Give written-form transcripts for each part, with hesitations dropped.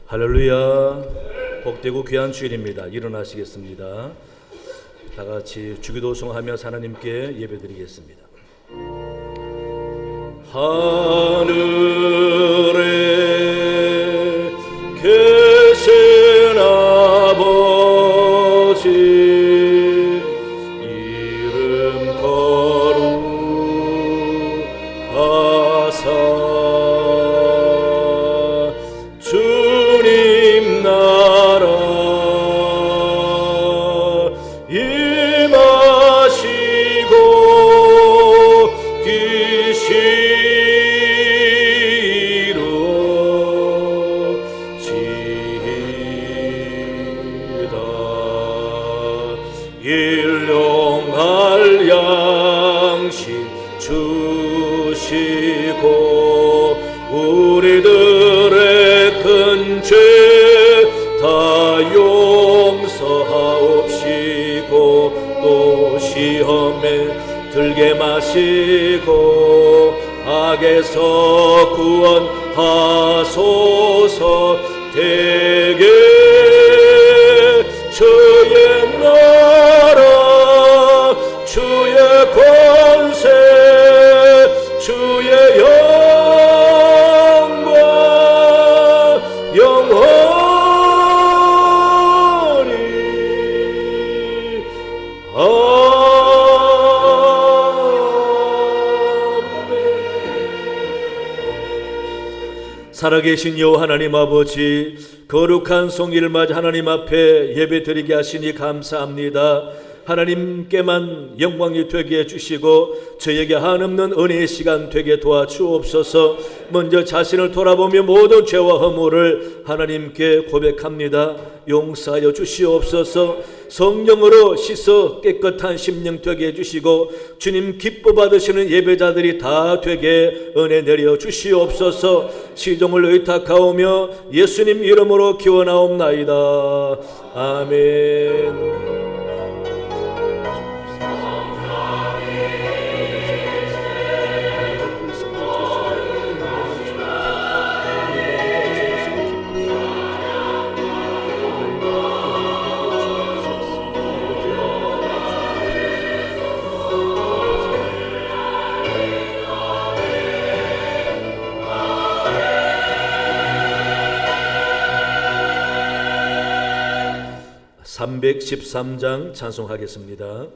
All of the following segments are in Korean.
할렐루야. 복되고 귀한 주일입니다. 일어나시겠습니다. 다 같이 주기도송하며 하나님께 예배드리겠습니다. 하늘에 계신 아버지 이름 거룩하사 주님 나라 임하시고 일용할 양식 주시고 우리들의 큰 죄 다 용서하옵시고 또 시험에 들게 마시고 악에서 구원하소서. 대개 주의 나라 주의 권세 주의 영광 영원히 아멘. 살아계신 여호와 하나님 아버지, 거룩한 성일을 맞아 하나님 앞에 예배드리게 하시니 감사합니다. 하나님께만 영광이 되게 해주시고 저에게 한없는 은혜의 시간 되게 도와주옵소서. 먼저 자신을 돌아보며 모든 죄와 허물을 하나님께 고백합니다. 용서하여 주시옵소서. 성령으로 씻어 깨끗한 심령 되게 해주시고 주님 기뻐 받으시는 예배자들이 다 되게 은혜 내려 주시옵소서. 시종을 의탁하오며 예수님 이름으로 기원하옵나이다. 아멘. (313장) 찬송하겠습니다.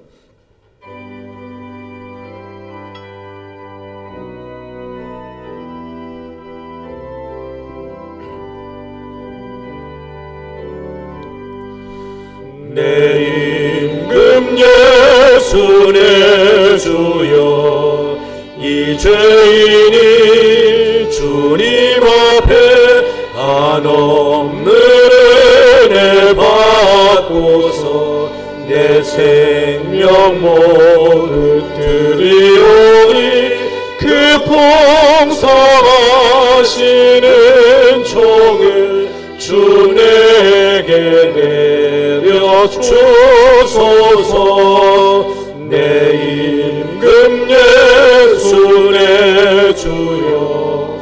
내 임금 예수 내 주여 이 죄인이 주님 앞에 한없는 은혜 받고서 내 생명 모두 드리오니 그 풍성하시는 종을 주 내게 내려주소서. 내 임금 예수 내 주여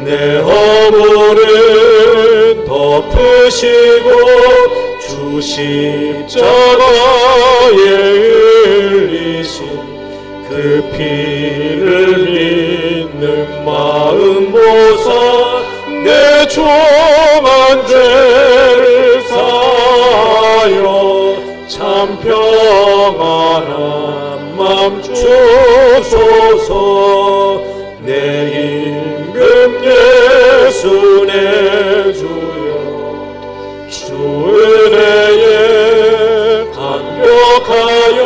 내 허물을 덮으시고 주 십자가에 흘리신 그 피를 믿는 마음 보사 내 종한 죄를 사하여 참 평안한 맘 주소서. 내 임금 예수 내 주여 주 은혜에 감격하여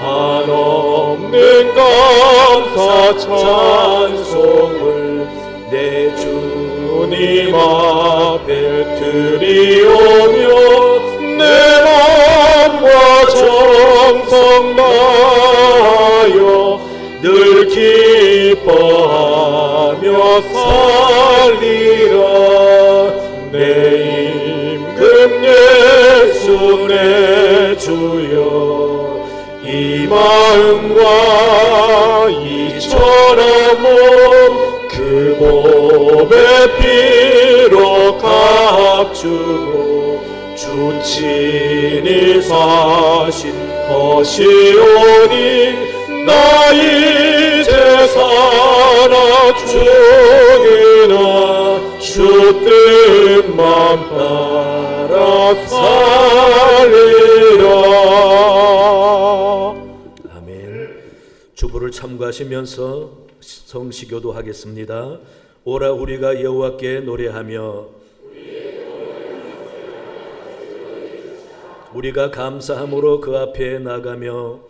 한없는 감사 찬송을 내 주님 앞에 드리오며 내 마음과 정성 다하여 늘 기뻐하며 살리라. 내 임금 예수 내 주여 이 마음과 이 천한 몸 그 몸의 피 거룩 값주고 주 친히 사신 것이오니 나 이제 살아 죽으나 주 뜻만 따라 살리라. 아멘. 주부를 참고하시면서 성시교도 하겠습니다. 오라 우리가 여호와께 노래하며 우리가 감사함으로 그 앞에 나가며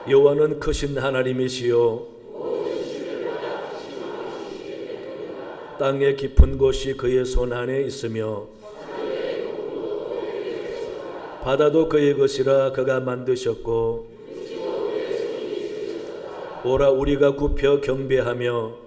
여호와는 크신 하나님이시요 땅의 깊은 곳이 그의 손 안에 있으며 바다도 그의 것이라 그가 만드셨고 오라 우리가 굽혀 경배하며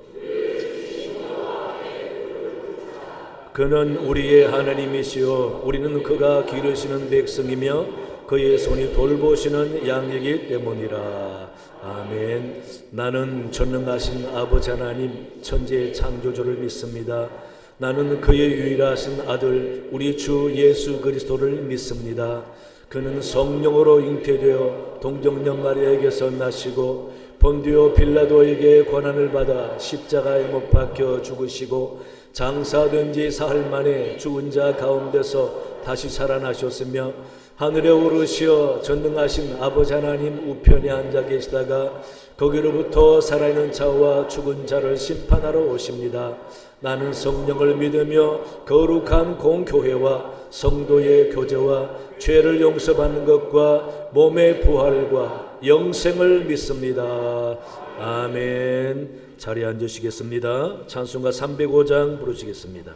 그는 우리의 하나님이시요 우리는 그가 기르시는 백성이며 그의 손이 돌보시는 양이기 때문이라. 아멘. 나는 전능하신 아버지 하나님 천지의 창조주를 믿습니다. 나는 그의 유일하신 아들 우리 주 예수 그리스도를 믿습니다. 그는 성령으로 잉태되어 동정녀 마리아에게서 나시고 본디오 빌라도에게 고난을 받아 십자가에 못 박혀 죽으시고 장사된 지 사흘 만에 죽은 자 가운데서 다시 살아나셨으며 하늘에 오르시어 전능하신 아버지 하나님 우편에 앉아 계시다가 거기로부터 살아있는 자와 죽은 자를 심판하러 오십니다. 나는 성령을 믿으며 거룩한 공교회와 성도의 교제와 죄를 용서받는 것과 몸의 부활과 영생을 믿습니다. 아멘. 자리에 앉으시겠습니다. 찬송가 305장 부르시겠습니다.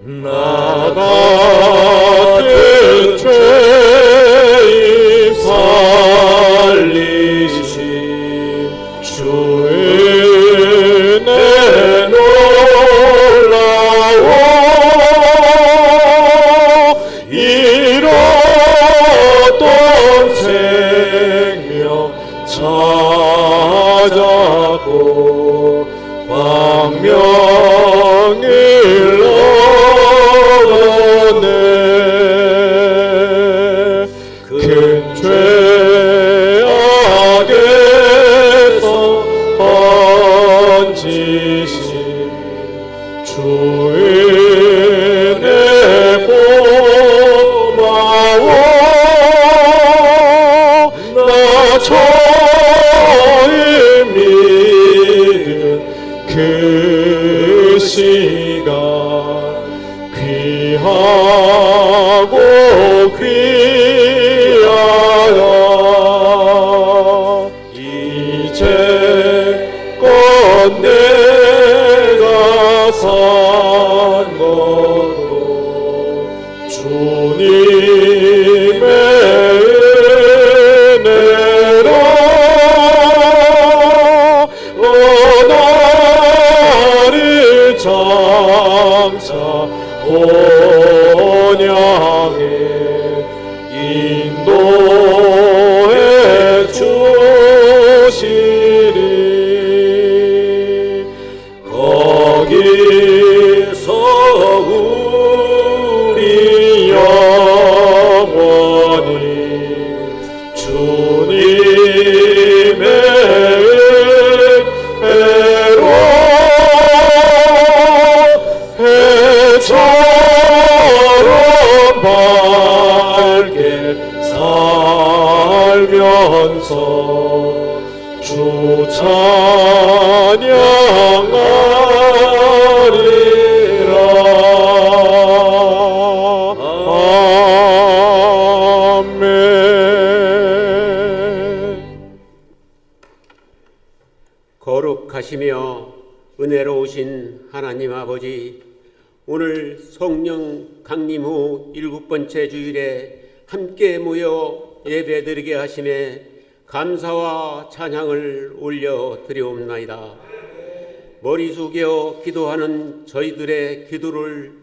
나 같은 죄인 살리신 주의 은혜 놀라워 잃었던 생명 찾았고 광명을 큰 죄악에서 건지신 주의 은혜 고마워 나 처음 믿은 그 시간 귀하고 귀하다 이제껏 내가 산 것도 주님의 은혜라 나를 장차 본향에 인도해 주시리 거기서 우리 영원히 주님의 은혜로 해처럼 밝게 살면서 주 찬양하리라. 아멘. 거룩하시며 은혜로우신 하나님 아버지, 오늘 성령 강림 후 7번째 주일에 함께 모여 예배드리게 하심에 감사와 찬양을 올려드리옵나이다. 머리 숙여 기도하는 저희들의 기도를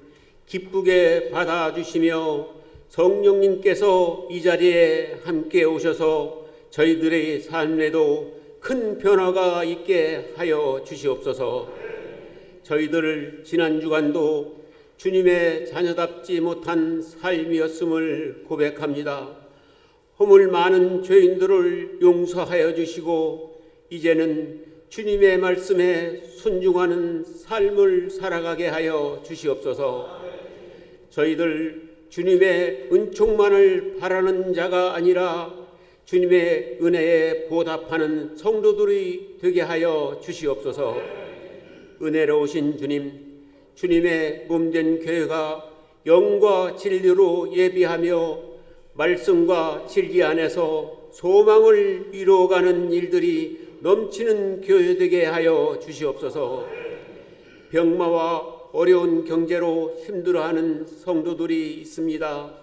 기쁘게 받아주시며 성령님께서 이 자리에 함께 오셔서 저희들의 삶에도 큰 변화가 있게 하여 주시옵소서. 저희들 지난 주간도 주님의 자녀답지 못한 삶이었음을 고백합니다. 허물 많은 죄인들을 용서하여 주시고 이제는 주님의 말씀에 순종하는 삶을 살아가게 하여 주시옵소서. 저희들 주님의 은총만을 바라는 자가 아니라 주님의 은혜에 보답하는 성도들이 되게 하여 주시옵소서. 은혜로우신 주님, 주님의 몸된 교회가 영과 진리로 예비하며 말씀과 진리 안에서 소망을 이루어가는 일들이 넘치는 교회 되게 하여 주시옵소서. 병마와 어려운 경제로 힘들어하는 성도들이 있습니다.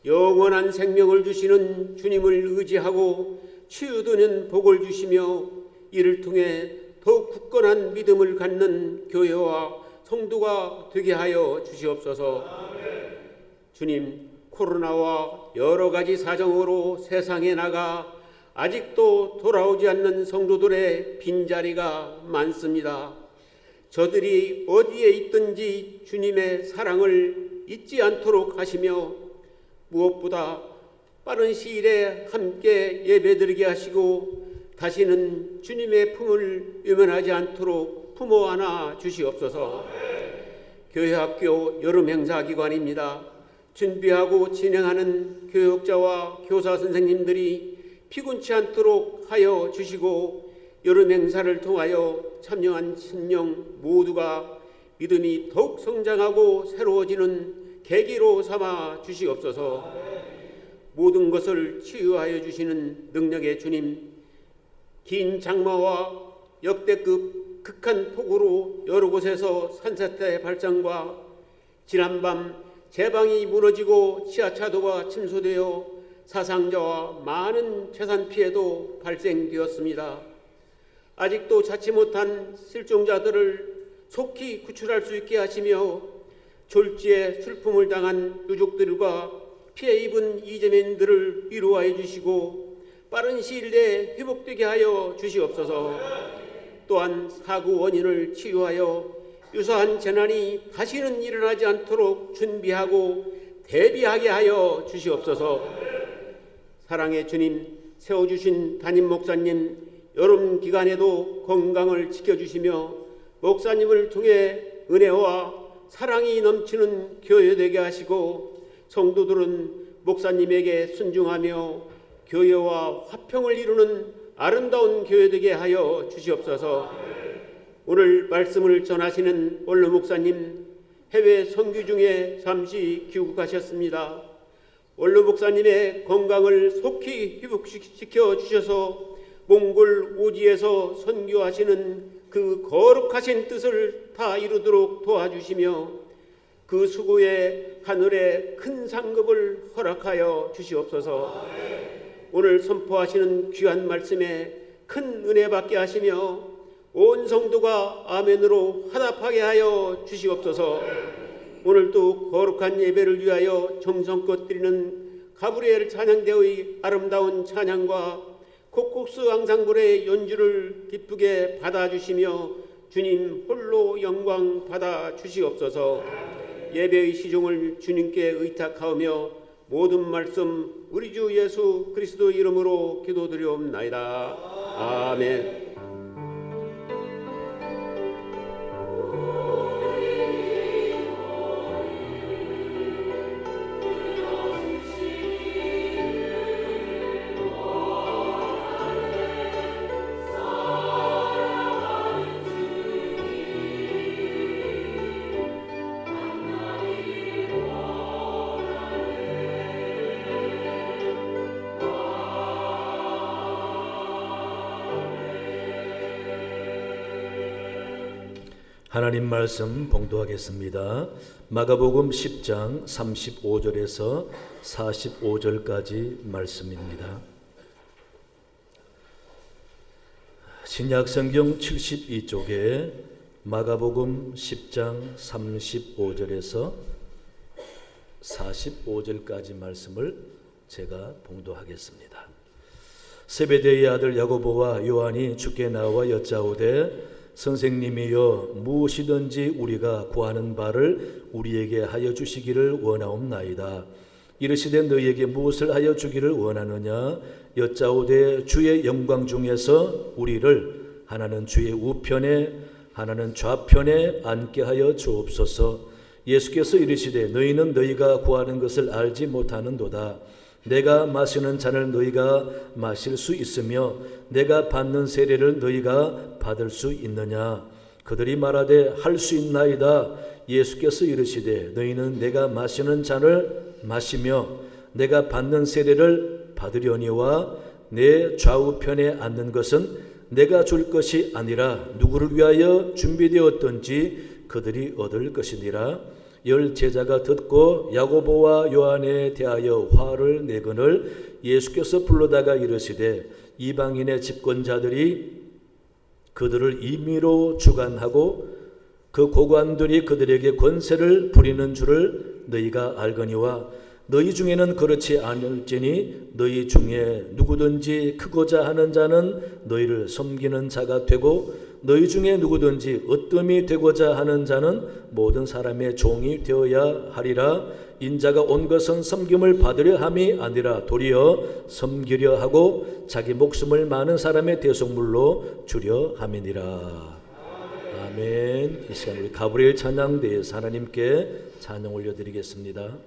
영원한 생명을 주시는 주님을 의지하고 치유되는 복을 주시며 이를 통해 더욱 굳건한 믿음을 갖는 교회와 성도가 되게 하여 주시옵소서. 주님, 코로나와 여러 가지 사정으로 세상에 나가 아직도 돌아오지 않는 성도들의 빈자리가 많습니다. 저들이 어디에 있든지 주님의 사랑을 잊지 않도록 하시며 무엇보다 빠른 시일에 함께 예배드리게 하시고 다시는 주님의 품을 외면하지 않도록 품어 안아 주시옵소서. 교회학교 여름행사기관입니다. 준비하고 진행하는 교역자와 교사 선생님들이 피곤치 않도록 하여 주시고 여름 행사를 통하여 참여한 신령 모두가 믿음이 더욱 성장하고 새로워지는 계기로 삼아 주시옵소서. 모든 것을 치유하여 주시는 능력의 주님, 긴 장마와 역대급 극한 폭우로 여러 곳에서 산사태 발생과 지난밤 제방이 무너지고 지하차도가 침수되어 사상자와 많은 재산 피해도 발생되었습니다. 아직도 자치 못한 실종자들을 속히 구출할 수 있게 하시며 졸지에 슬픔을 당한 유족들과 피해 입은 이재민들을 위로하여 주시고 빠른 시일 내에 회복되게 하여 주시옵소서. 또한 사고 원인을 치유하여 유사한 재난이 다시는 일어나지 않도록 준비하고 대비하게 하여 주시옵소서. 사랑의 주님, 세워주신 담임 목사님, 여름 기간에도 건강을 지켜주시며 목사님을 통해 은혜와 사랑이 넘치는 교회 되게 하시고 성도들은 목사님에게 순종하며 교회와 화평을 이루는 아름다운 교회 되게 하여 주시옵소서. 오늘 말씀을 전하시는 원로 목사님 해외 선교 중에 잠시 귀국하셨습니다. 원로 목사님의 건강을 속히 회복시켜 주셔서 몽골 오지에서 선교하시는 그 거룩하신 뜻을 다 이루도록 도와주시며 그 수고에 하늘의 큰 상급을 허락하여 주시옵소서. 오늘 선포하시는 귀한 말씀에 큰 은혜 받게 하시며 온 성도가 아멘으로 화답하게 하여 주시옵소서. 오늘도 거룩한 예배를 위하여 정성껏 드리는 가브리엘 찬양대의 아름다운 찬양과 콕콕스 앙상블의 연주를 기쁘게 받아주시며 주님 홀로 영광 받아 주시옵소서. 예배의 시종을 주님께 의탁하며 모든 말씀 우리 주 예수 그리스도 이름으로 기도드리옵나이다. 아멘. 하나님 말씀 봉독하겠습니다. 마가복음 10장 35절에서 45절까지 말씀입니다. 신약성경 72쪽에 마가복음 10장 35절에서 45절까지 말씀을 제가 봉독하겠습니다. 세베대의 아들 야고보와 요한이 주께 나와 여짜오되 선생님이여 무엇이든지 우리가 구하는 바를 우리에게 하여 주시기를 원하옵나이다. 이르시되 너희에게 무엇을 하여 주기를 원하느냐 여짜오되 주의 영광 중에서 우리를 하나는 주의 우편에 하나는 좌편에 앉게 하여 주옵소서. 예수께서 이르시되 너희는 너희가 구하는 것을 알지 못하는도다. 내가 마시는 잔을 너희가 마실 수 있으며 내가 받는 세례를 너희가 받을 수 있느냐. 그들이 말하되 할 수 있나이다. 예수께서 이르시되 너희는 내가 마시는 잔을 마시며 내가 받는 세례를 받으려니와 내 좌우편에 앉는 것은 내가 줄 것이 아니라 누구를 위하여 준비되었던지 그들이 얻을 것이니라. 열 제자가 듣고 야고보와 요한에 대하여 화를 내거늘 예수께서 불러다가 이르시되 이방인의 집권자들이 그들을 임의로 주관하고 그 고관들이 그들에게 권세를 부리는 줄을 너희가 알거니와 너희 중에는 그렇지 않을지니 너희 중에 누구든지 크고자 하는 자는 너희를 섬기는 자가 되고 너희 중에 누구든지 으뜸이 되고자 하는 자는 모든 사람의 종이 되어야 하리라. 인자가 온 것은 섬김을 받으려 함이 아니라 도리어 섬기려 하고 자기 목숨을 많은 사람의 대속물로 주려 함이니라. 아멘. 이 시간 우리 가브리엘 찬양대에서 하나님께 찬양 올려드리겠습니다.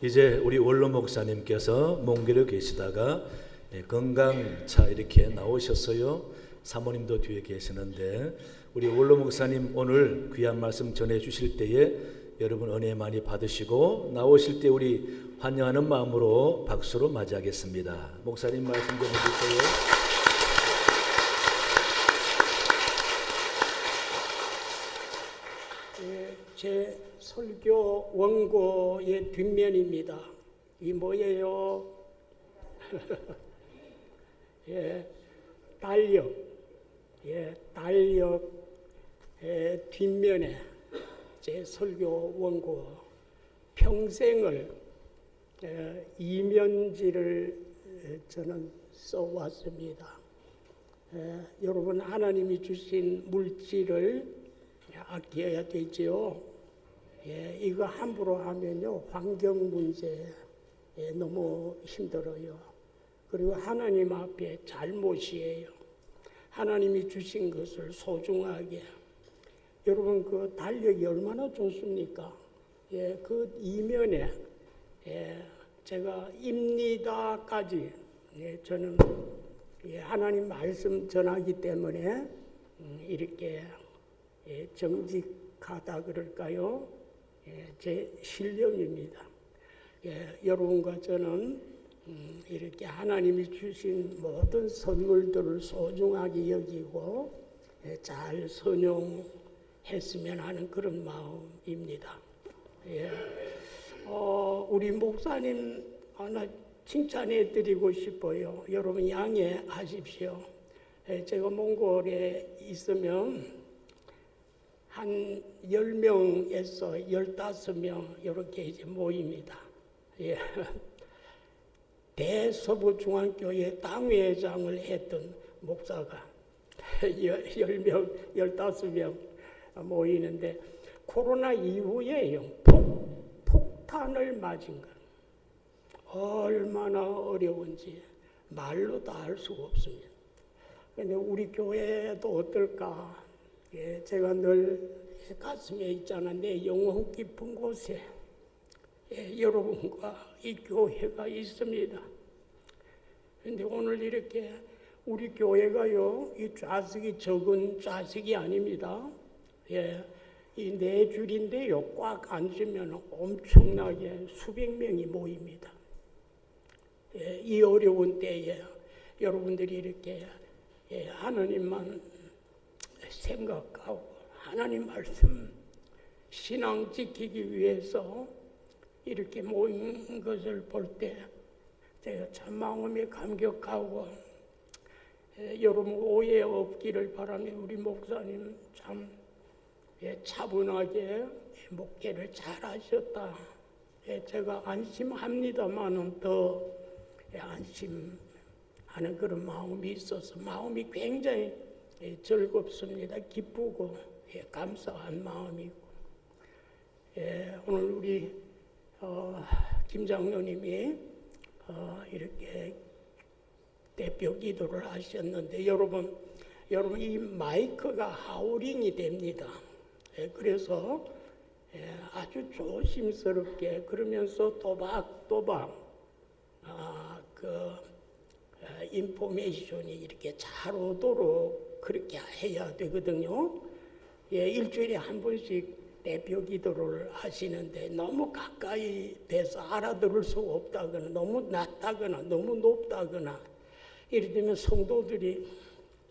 이제 우리 원로 목사님께서 몽길에 계시다가 건강차 이렇게 나오셨어요. 사모님도 뒤에 계시는데 우리 원로 목사님 오늘 귀한 말씀 전해 주실 때에 여러분 은혜 많이 받으시고 나오실 때 우리 환영하는 마음으로 박수로 맞이하겠습니다. 목사님 말씀 좀 해주세요. 제 설교 원고의 뒷면입니다. 이 뭐예요? 달력. 달력 뒷면에 제 설교 원고 평생을 이면지를 저는 써왔습니다. 여러분 하나님이 주신 물질을 아껴야 되지요. 이거 함부로 하면요 환경 문제 너무 힘들어요. 그리고 하나님 앞에 잘못이에요. 하나님이 주신 것을 소중하게. 여러분 그 달력이 얼마나 좋습니까? 그 이면에 제가 입니다까지 저는 하나님 말씀 전하기 때문에 이렇게 정직하다 그럴까요? 제 신령입니다. 여러분과 저는 이렇게 하나님이 주신 모든 선물들을 소중하게 여기고 잘 선용했으면 하는 그런 마음입니다. 우리 목사님 하나 칭찬해 드리고 싶어요. 여러분 양해하십시오. 제가 몽골에 있으면 한 10명에서 15명 이렇게 이제 모입니다. 대서부중앙교회 당회장을 했던 목사가 10명, 15명 모이는데 코로나 이후에 폭탄을 맞은 것 얼마나 어려운지 말로 다 할 수가 없습니다. 그런데 우리 교회도 어떨까? 제가 늘 가슴에 있잖아. 내 영혼 깊은 곳에 여러분과 이 교회가 있습니다. 그런데 오늘 이렇게 우리 교회가요, 이 좌석이 적은 좌석이 아닙니다. 이 네 줄인데요, 꽉 앉으면 엄청나게 수백 명이 모입니다. 이 어려운 때에 여러분들이 이렇게 하나님만 생각하고 하나님 말씀 신앙 지키기 위해서 이렇게 모인 것을 볼 때 제가 참 마음이 감격하고 여러분 오해 없기를 바라며 우리 목사님 참 차분하게 목회를 잘하셨다. 제가 안심합니다만은 더 안심하는 그런 마음이 있어서 마음이 굉장히 즐겁습니다. 기쁘고 감사한 마음이고 오늘 우리 김 장로님이 이렇게 대표 기도를 하셨는데 여러분 이 마이크가 하우링이 됩니다. 그래서 아주 조심스럽게 그러면서 또박또박 인포메이션이 이렇게 잘 오도록 그렇게 해야 되거든요. 일주일에 한 번씩 대표 기도를 하시는데 너무 가까이 돼서 알아들을 수 없다거나 너무 낮다거나 너무 높다거나 이래 되면 성도들이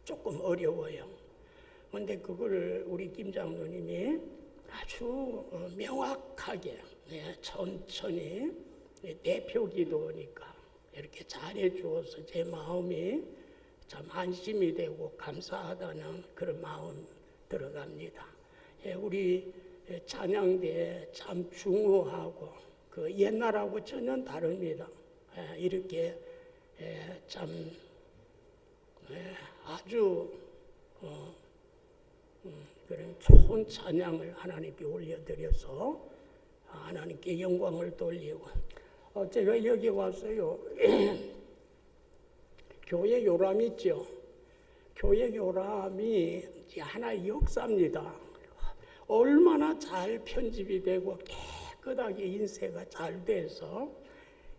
조금 어려워요. 그런데 그걸 우리 김 장로님이 아주 명확하게 천천히 대표 기도니까 이렇게 잘해 주어서 제 마음이 참 안심이 되고 감사하다는 그런 마음 들어갑니다. 우리 찬양대 참 중후하고 그 옛날하고 전혀 다릅니다. 이렇게 참 아주 그런 좋은 찬양을 하나님께 올려드려서 하나님께 영광을 돌리고 제가 여기 왔어요. 교회 요람 있죠. 교회 요람이 하나의 역사입니다. 얼마나 잘 편집이 되고 깨끗하게 인쇄가 잘 돼서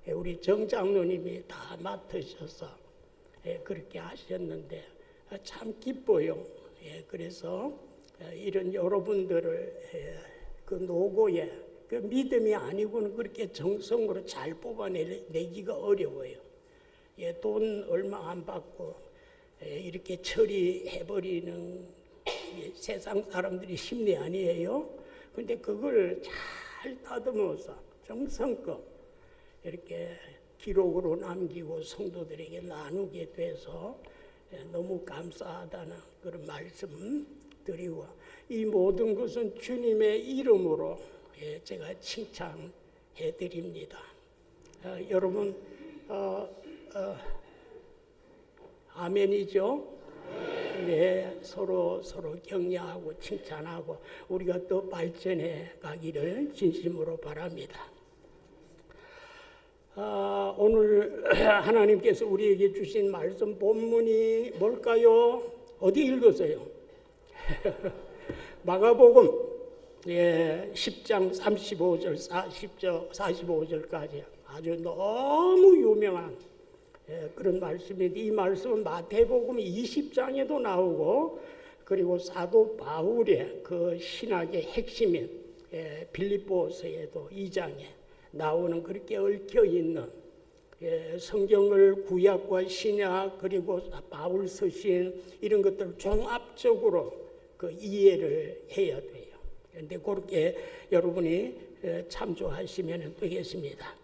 우리 정 장로님이 다 맡으셔서 그렇게 하셨는데 참 기뻐요. 그래서 이런 여러분들을 그 노고에 그 믿음이 아니고는 그렇게 정성으로 잘 뽑아내기가 어려워요. 돈 얼마 안 받고 이렇게 처리해버리는 세상 사람들이 심리 아니에요. 근데 그걸 잘 다듬어서 정성껏 이렇게 기록으로 남기고 성도들에게 나누게 돼서 너무 감사하다는 그런 말씀 드리고, 이 모든 것은 주님의 이름으로 제가 칭찬해 드립니다. 여러분 아멘이죠? 네, 서로 격려하고 칭찬하고 우리가 더 발전해 가기를 진심으로 바랍니다. 오늘 하나님께서 우리에게 주신 말씀 본문이 뭘까요? 어디 읽었어요? 마가복음 10장 35절 45절까지 아주 너무 유명한 그런 말씀인데, 이 말씀은 마태복음 20장에도 나오고, 그리고 사도 바울의 그 신학의 핵심인 빌립보서에도 2장에 나오는, 그렇게 얽혀 있는 성경을 구약과 신약 그리고 바울 서신 이런 것들을 종합적으로 그 이해를 해야 돼요. 그런데 그렇게 여러분이 참조하시면 되겠습니다.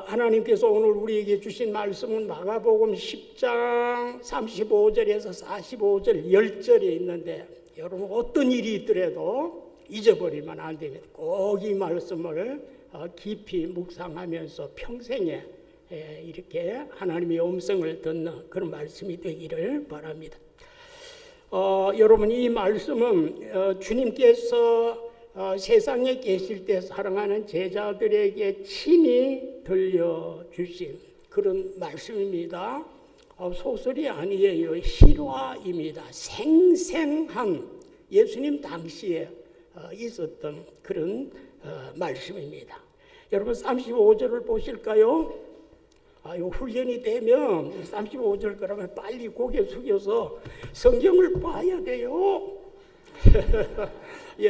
하나님께서 오늘 우리에게 주신 말씀은 마가복음 10장 35절에서 45절 10절에 있는데, 여러분 어떤 일이 있더라도 잊어버리면 안 됩니다. 꼭 이 말씀을 깊이 묵상하면서 평생에 이렇게 하나님의 음성을 듣는 그런 말씀이 되기를 바랍니다. 여러분, 이 말씀은 주님께서 세상에 계실 때 사랑하는 제자들에게 친히 들려주신 그런 말씀입니다. 소설이 아니에요. 실화입니다. 생생한 예수님 당시에 있었던 그런 말씀입니다. 여러분 35절을 보실까요? 훈련이 되면 35절 그러면 빨리 고개 숙여서 성경을 봐야 돼요.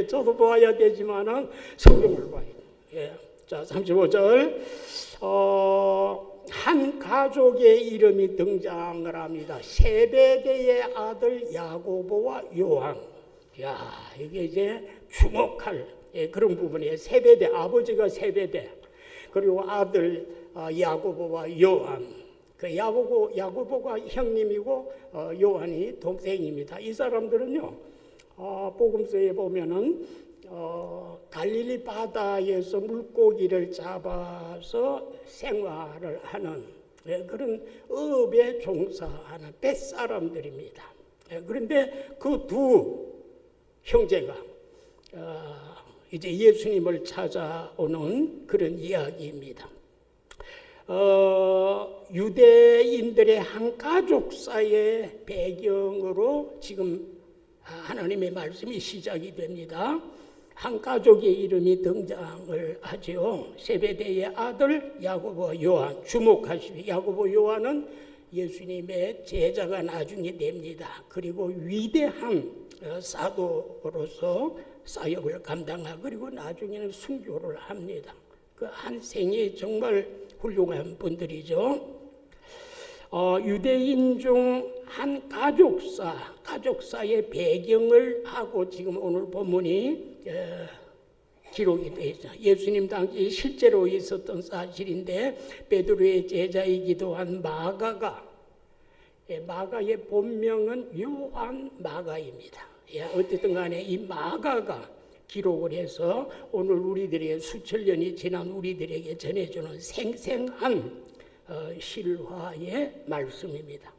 저도 봐야 되지만은 성경을 봐야 돼요. 자, 35절 한 가족의 이름이 등장을 합니다. 세베대의 아들 야고보와 요한. 이게 이제 주목할 그런 부분이에요. 세베대, 아버지가 세베대, 그리고 아들 야고보와 요한. 그 야고보가 형님이고 요한이 동생입니다. 이 사람들은요, 복음서에 보면은 갈릴리 바다에서 물고기를 잡아서 생활을 하는 그런 업에 종사하는 뱃사람들입니다. 그런데 그 두 형제가 이제 예수님을 찾아오는 그런 이야기입니다. 유대인들의 한 가족사의 배경으로 지금 하나님의 말씀이 시작이 됩니다. 한 가족의 이름이 등장을 하죠. 세베대의 아들 야고보 요한. 주목하십시오. 야고보 요한은 예수님의 제자가 나중에 됩니다. 그리고 위대한 사도로서 사역을 감당하고, 그리고 나중에는 순교를 합니다. 그 한 생이 정말 훌륭한 분들이죠. 유대인 중 한 가족사의 배경을 하고 지금 오늘 본문이 기록이 되어 있죠. 예수님 당시 실제로 있었던 사실인데, 베드로의 제자이기도 한 마가가, 마가의 본명은 요한 마가입니다. 어쨌든 간에 이 마가가 기록을 해서 오늘 우리들에게 수천 년이 지난 우리들에게 전해주는 생생한 실화의 말씀입니다.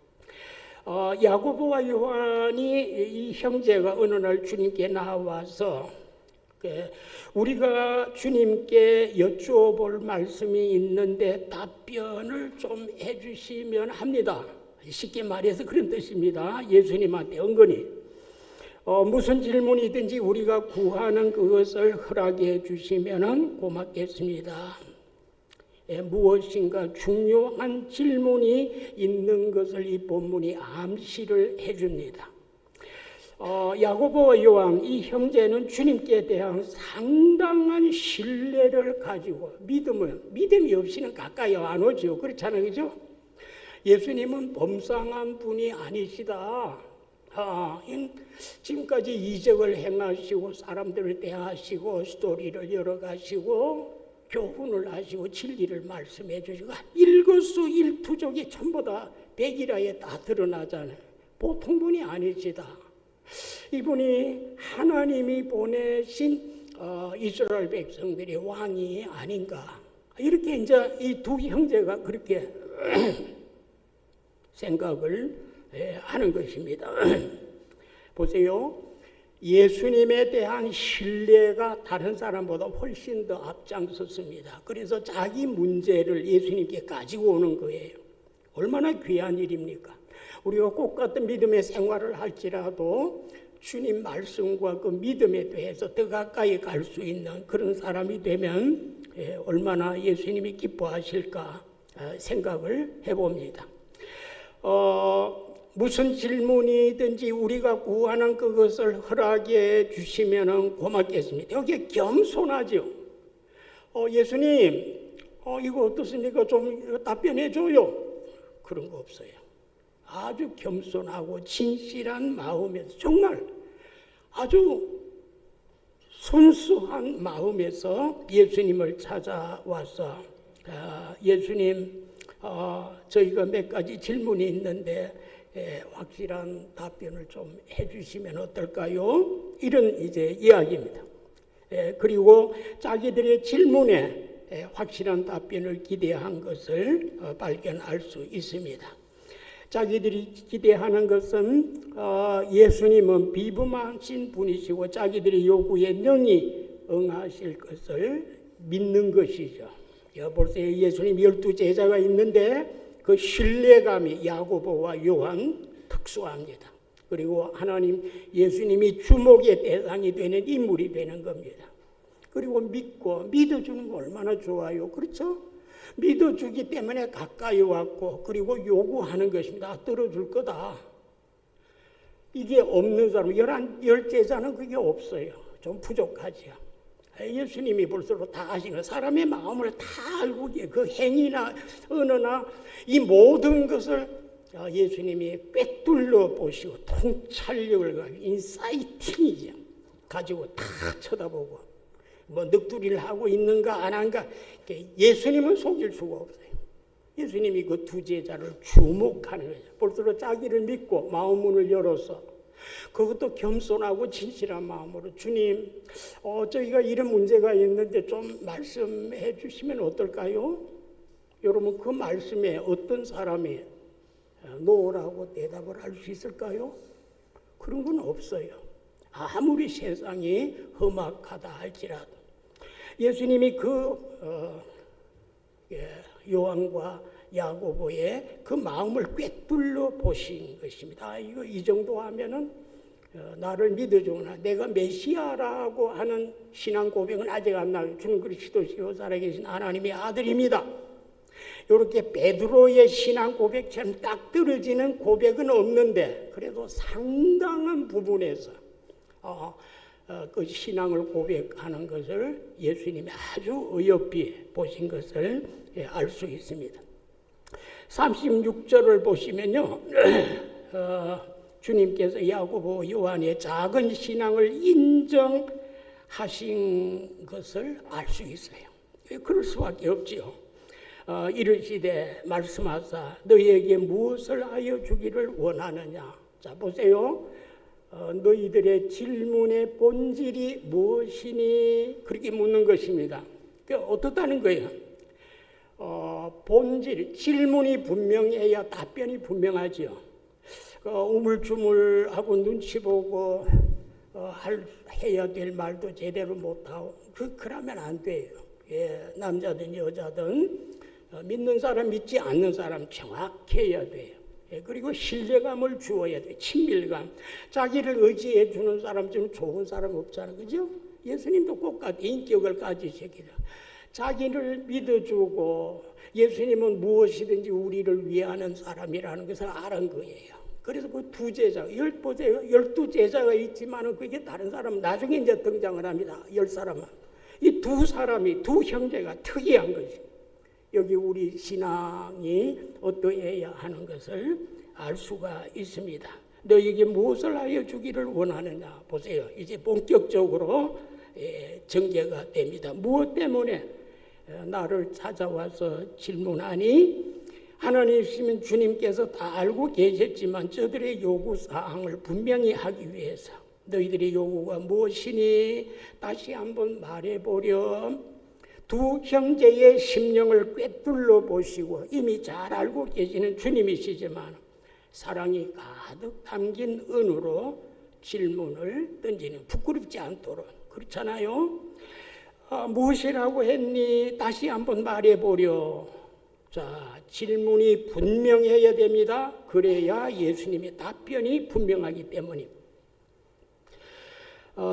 야고보와 요한이 이 형제가 어느 날 주님께 나와서 우리가 주님께 여쭈어볼 말씀이 있는데 답변을 좀 해주시면 합니다. 쉽게 말해서 그런 뜻입니다. 예수님한테 은근히 무슨 질문이든지 우리가 구하는 그것을 허락해 주시면 고맙겠습니다. 무엇인가 중요한 질문이 있는 것을 이 본문이 암시를 해줍니다. 야고보와 요한 이 형제는 주님께 대한 상당한 신뢰를 가지고 믿음이 없이는 가까이 안 오죠. 그렇잖아요, 그죠? 예수님은 범상한 분이 아니시다. 지금까지 이적을 행하시고 사람들을 대하시고 스토리를 열어가시고 교훈을 하시고 진리를 말씀해 주시고 일거수일투족이 전부 다 백일화에 다 드러나잖아요. 보통 분이 아니시다. 이분이 하나님이 보내신 이스라엘 백성들의 왕이 아닌가. 이렇게 이제 이 두 형제가 그렇게 생각을 하는 것입니다. 보세요. 예수님에 대한 신뢰가 다른 사람보다 훨씬 더 앞장섰습니다. 그래서 자기 문제를 예수님께 가지고 오는 거예요. 얼마나 귀한 일입니까? 우리가 꼭 같은 믿음의 생활을 할지라도 주님 말씀과 그 믿음에 대해서 더 가까이 갈 수 있는 그런 사람이 되면 얼마나 예수님이 기뻐하실까 생각을 해봅니다. 무슨 질문이든지 우리가 구하는 그것을 허락해 주시면 고맙겠습니다. 여기에 겸손하죠. 예수님, 이거 어떻습니까? 좀 답변해 줘요. 그런 거 없어요. 아주 겸손하고 진실한 마음에서 정말 아주 순수한 마음에서 예수님을 찾아와서 예수님, 저희가 몇 가지 질문이 있는데 확실한 답변을 좀 해주시면 어떨까요? 이런 이제 이야기입니다. 그리고 자기들의 질문에 확실한 답변을 기대한 것을 발견할 수 있습니다. 자기들이 기대하는 것은 예수님은 비범하신 분이시고 자기들의 요구에 능히 응하실 것을 믿는 것이죠. 보세요. 예수님 12제자가 있는데 그 신뢰감이 야고보와 요한 특수합니다. 그리고 하나님 예수님이 주목의 대상이 되는 인물이 되는 겁니다. 그리고 믿어주는 거 얼마나 좋아요. 그렇죠? 믿어주기 때문에 가까이 왔고 그리고 요구하는 것입니다. 떨어줄 거다. 이게 없는 사람, 11제자는 그게 없어요. 좀 부족하지요. 예수님이 벌써 다 아시는 사람의 마음을 다 알고 그 행위나 언어나 이 모든 것을 예수님이 꿰뚫려 보시고 통찰력을 가지고 인사이팅이죠. 가지고 다 쳐다보고 뭐 넋두리를 하고 있는가 안 한가 예수님은 속일 수가 없어요. 예수님이 그 두 제자를 주목하는 거죠. 벌써 자기를 믿고 마음 문을 열어서 그것도 겸손하고 진실한 마음으로 주님, 저희가 이런 문제가 있는데 좀 말씀해 주시면 어떨까요? 여러분 그 말씀에 어떤 사람이 노라고 대답을 할 수 있을까요? 그런 건 없어요. 아무리 세상이 험악하다 할지라도 예수님이 요한과 야고보의 그 마음을 꿰뚫려 보신 것입니다. 이거 이 정도 하면은 나를 믿어주구나. 내가 메시아라고 하는 신앙 고백은 아직 안 나요. 주는 그리스도시요 살아계신 하나님의 아들입니다. 이렇게 베드로의 신앙 고백처럼 딱 떨어지는 고백은 없는데 그래도 상당한 부분에서 그 신앙을 고백하는 것을 예수님이 아주 어여삐 보신 것을 알 수 있습니다. 36절을 보시면요. 주님께서 야고보 요한의 작은 신앙을 인정하신 것을 알 수 있어요. 그럴 수밖에 없지요. 이르시되 말씀하사 너희에게 무엇을 하여 주기를 원하느냐. 자 보세요. 너희들의 질문의 본질이 무엇이니? 그렇게 묻는 것입니다. 어떻다는 거예요? 본질, 질문이 분명해야 답변이 분명하죠. 우물쭈물하고 눈치 보고 해야 될 말도 제대로 못하고 그러면 안 돼요. 남자든 여자든 믿는 사람 믿지 않는 사람 정확해야 돼요. 그리고 신뢰감을 주어야 돼. 친밀감. 자기를 의지해 주는 사람 중 좋은 사람 없잖아. 그죠? 예수님도 꼭 인격을 가지시기를. 자기를 믿어주고 예수님은 무엇이든지 우리를 위하는 사람이라는 것을 알은 거예요. 그래서 그 두 제자, 12제자가 있지만은 그게 다른 사람은 나중에 이제 등장을 합니다. 10사람은. 이 두 사람이, 두 형제가 특이한 것이. 여기 우리 신앙이 어떠해야 하는 것을 알 수가 있습니다. 너에게 무엇을 하여 주기를 원하느냐. 보세요. 이제 본격적으로 전개가 됩니다. 무엇 때문에 나를 찾아와서 질문하니? 하나님이시면 주님께서 다 알고 계셨지만 저들의 요구사항을 분명히 하기 위해서 너희들의 요구가 무엇이니? 다시 한번 말해보렴. 두 형제의 심령을 꿰뚫러 보시고 이미 잘 알고 계시는 주님이시지만 사랑이 가득 담긴 은으로 질문을 던지는, 부끄럽지 않도록. 그렇잖아요. 무엇이라고 했니? 다시 한번 말해보려. 자, 질문이 분명해야 됩니다. 그래야 예수님의 답변이 분명하기 때문입니다.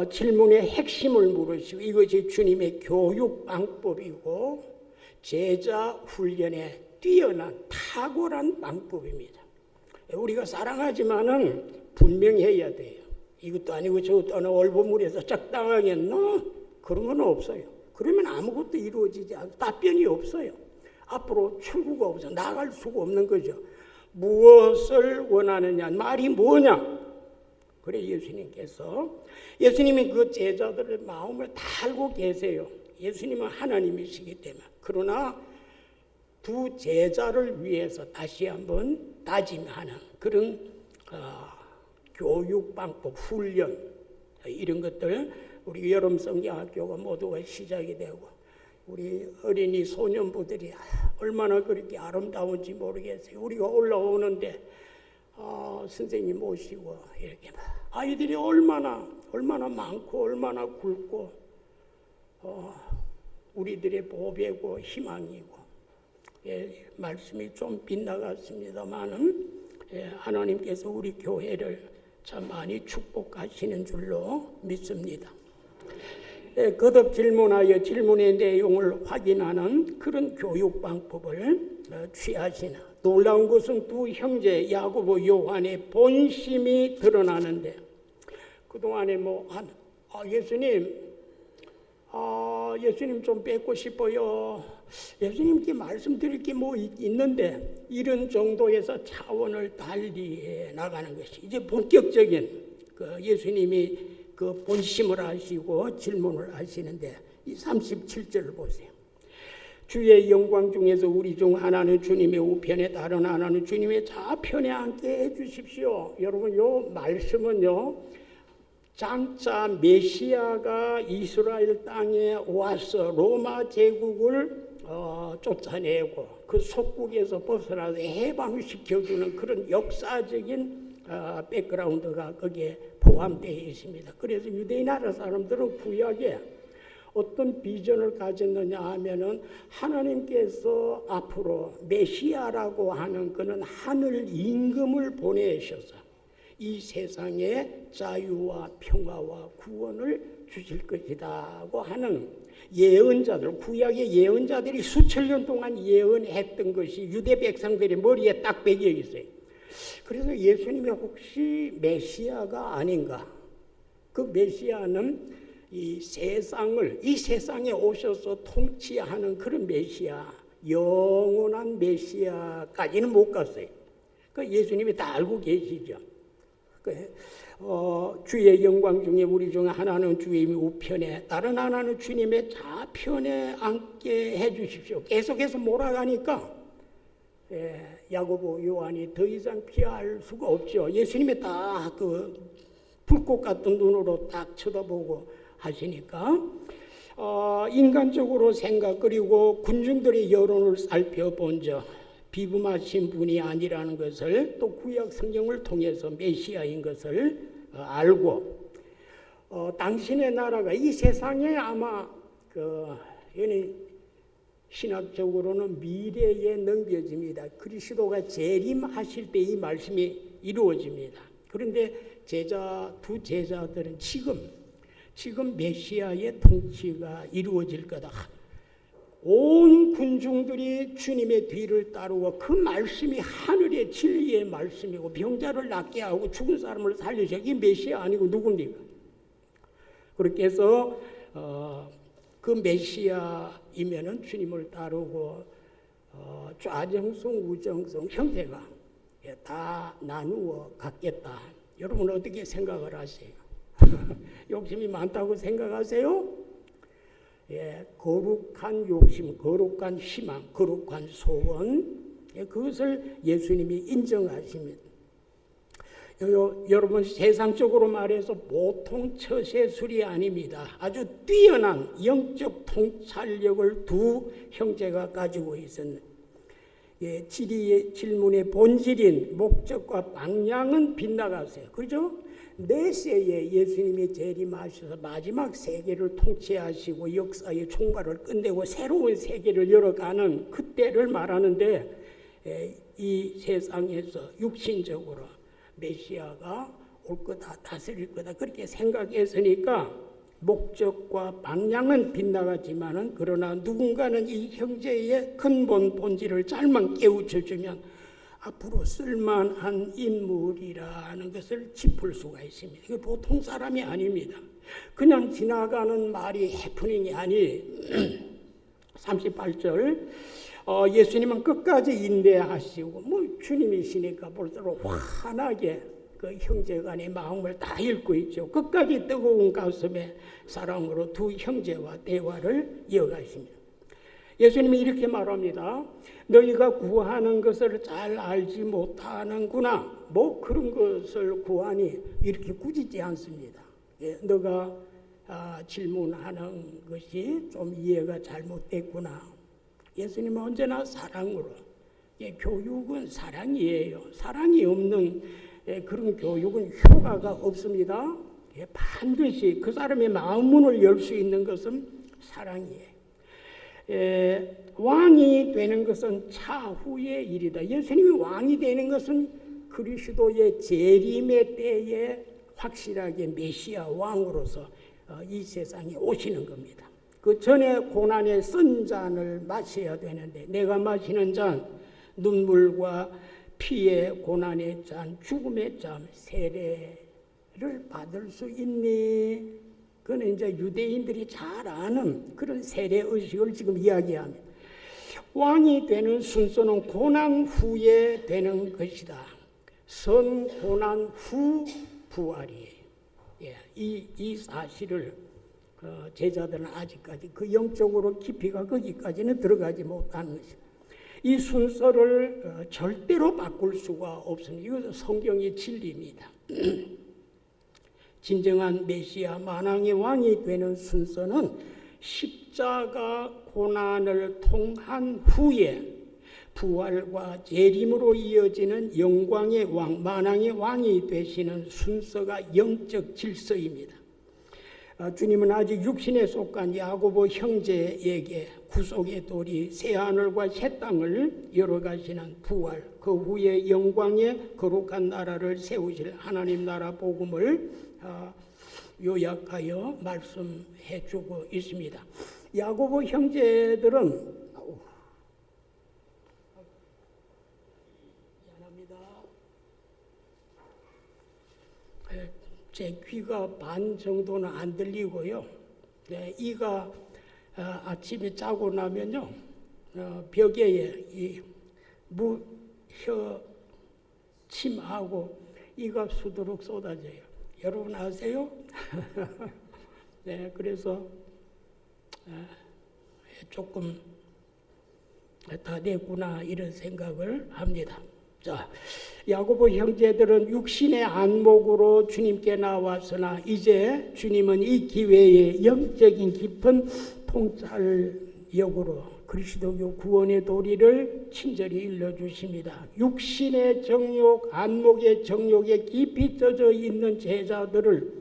질문의 핵심을 물으시고 이것이 주님의 교육 방법이고 제자 훈련에 뛰어난 탁월한 방법입니다. 우리가 사랑하지만은 분명해야 돼요. 이것도 아니고 저것도 아니고 올보물에서 적당하겠노? 그런 건 없어요. 그러면 아무것도 이루어지지 않고 답변이 없어요. 앞으로 출구가 없어 나갈 수가 없는 거죠. 무엇을 원하느냐? 말이 뭐냐? 그래 예수님이 그 제자들의 마음을 다 알고 계세요. 예수님은 하나님이시기 때문에. 그러나 두 제자를 위해서 다시 한번 다짐하는 그런 교육 방법, 훈련 이런 것들 우리 여름 성경학교가 모두가 시작이 되고 우리 어린이 소년부들이 얼마나 그렇게 아름다운지 모르겠어요. 우리가 올라오는데 선생님 모시고 이렇게 아이들이 얼마나 많고 얼마나 굵고 우리들의 보배고 희망이고 말씀이 좀 빗나갔습니다만은 하나님께서 우리 교회를 참 많이 축복하시는 줄로 믿습니다. 거듭 질문하여 질문의 내용을 확인하는 그런 교육 방법을 취하시나. 놀라운 것은 두 형제 야고보 요한의 본심이 드러나는데 그동안에 예수님 좀 뵙고 싶어요. 예수님께 말씀드릴 게 뭐 있는데 이런 정도에서 차원을 달리 나가는 것이 이제 본격적인 예수님이 그 본심을 하시고 질문을 하시는데 이 37절을 보세요. 주의 영광 중에서 우리 중 하나는 주님의 우편에 다른 하나는 주님의 좌편에 앉게 해주십시오. 여러분 요 말씀은요 장차 메시아가 이스라엘 땅에 와서 로마 제국을 쫓아내고 그 속국에서 벗어나서 해방시켜주는 그런 역사적인 백그라운드가 거기에 포함되어 있습니다. 그래서 유대인 나라 사람들은 구약에 어떤 비전을 가졌느냐 하면은 하나님께서 앞으로 메시아라고 하는 그는 하늘 임금을 보내셔서 이 세상에 자유와 평화와 구원을 주실 것이다고 하는 예언자들, 구약의 예언자들이 수천 년 동안 예언했던 것이 유대 백성들의 머리에 딱 배겨 있어요. 그래서 예수님이 혹시 메시아가 아닌가? 그 메시아는 이 세상에 오셔서 통치하는 그런 메시아, 영원한 메시아까지는 못 갔어요. 그 예수님이 다 알고 계시죠. 주의 영광 중에 우리 중 하나는 주의 우편에 다른 하나는 주님의 좌편에 앉게 해주십시오. 계속해서 몰아가니까 야고보 요한이 더 이상 피할 수가 없죠. 예수님이 다 그 불꽃 같은 눈으로 딱 쳐다보고 하시니까 인간적으로 생각 그리고 군중들의 여론을 살펴본 적 비범하신 분이 아니라는 것을 또 구약 성경을 통해서 메시아인 것을 알고 당신의 나라가 이 세상에 아마 신학적으로는 미래에 넘겨집니다. 그리스도가 재림하실 때 이 말씀이 이루어집니다. 그런데 두 제자들은 지금 메시아의 통치가 이루어질 거다. 온 군중들이 주님의 뒤를 따르고 그 말씀이 하늘의 진리의 말씀이고 병자를 낫게 하고 죽은 사람을 살리셔. 이게 메시아 아니고 누굽니까? 그렇게 해서 그 메시아이면은 주님을 따르고 좌정성, 우정성, 형제가 다 나누어 갖겠다. 여러분 어떻게 생각을 하세요? 욕심이 많다고 생각하세요? 거룩한 욕심, 거룩한 희망, 거룩한 소원, 그것을 예수님이 인정하십니다. 여러분 세상적으로 말해서 보통 처세술이 아닙니다. 아주 뛰어난 영적 통찰력을 두 형제가 가지고 있었는데 질문의 본질인 목적과 방향은 빗나가세요. 그렇죠? 내세에 예수님이 재림하셔서 마지막 세계를 통치하시고 역사의 총괄을 끝내고 새로운 세계를 열어가는 그때를 말하는데 이 세상에서 육신적으로 메시아가 올 거다, 다스릴 거다 그렇게 생각했으니까 목적과 방향은 빗나가지만은 그러나 누군가는 이 형제의 근본 본질을 잘만 깨우쳐주면 앞으로 쓸만한 인물이라는 것을 짚을 수가 있습니다. 이게 보통 사람이 아닙니다. 그냥 지나가는 말이 해프닝이 아니 38절 예수님은 끝까지 인내하시고 주님이시니까 볼수록 환하게 그 형제간의 마음을 다 읽고 있죠. 끝까지 뜨거운 가슴에 사랑으로 두 형제와 대화를 이어가십니다. 예수님이 이렇게 말합니다. 너희가 구하는 것을 잘 알지 못하는구나. 그런 것을 구하니 이렇게 꾸짖지 않습니다. 너가 질문하는 것이 좀 이해가 잘못됐구나. 예수님은 언제나 사랑으로. 교육은 사랑이에요. 사랑이 없는 그런 교육은 효과가 없습니다. 반드시 그 사람의 마음문을 열 수 있는 것은 사랑이에요. 왕이 되는 것은 차후의 일이다. 예수님이 왕이 되는 것은 그리스도의 재림의 때에 확실하게 메시아 왕으로서 이 세상에 오시는 겁니다. 그 전에 고난의 쓴 잔을 마셔야 되는데 내가 마시는 잔 눈물과 피의 고난의 잔 죽음의 잔 세례를 받을 수 있니? 그건 이제 유대인들이 잘 아는 그런 세례 의식을 지금 이야기합니다. 왕이 되는 순서는 고난 후에 되는 것이다. 선 고난 후 부활이에요. 이 사실을 제자들은 아직까지 그 영적으로 깊이가 거기까지는 들어가지 못하는 것이다. 이 순서를 절대로 바꿀 수가 없습니다. 이것은 성경의 진리입니다. 진정한 메시아 만왕의 왕이 되는 순서는 십자가 고난을 통한 후에 부활과 재림으로 이어지는 영광의 왕, 만왕의 왕이 되시는 순서가 영적 질서입니다. 주님은 아직 육신에 속한 야고보 형제에게 구속의 돌이 새하늘과 새 땅을 열어가시는 부활, 그 후에 영광의 거룩한 나라를 세우실 하나님 나라 복음을 요약하여 말씀해 주고 있습니다. 야고보 형제들은 미안합니다. 제 귀가 반 정도는 안 들리고요. 이가 아침에 자고 나면요 벽에 이 혀 침하고 이가 수두룩 쏟아져요. 여러분 아세요? 그래서 조금 다 됐구나 이런 생각을 합니다. 자, 야고보 형제들은 육신의 안목으로 주님께 나왔으나 이제 주님은 이 기회에 영적인 깊은 통찰력으로 그리스도교 구원의 도리를 친절히 일러주십니다. 육신의 정욕, 안목의 정욕에 깊이 젖어 있는 제자들을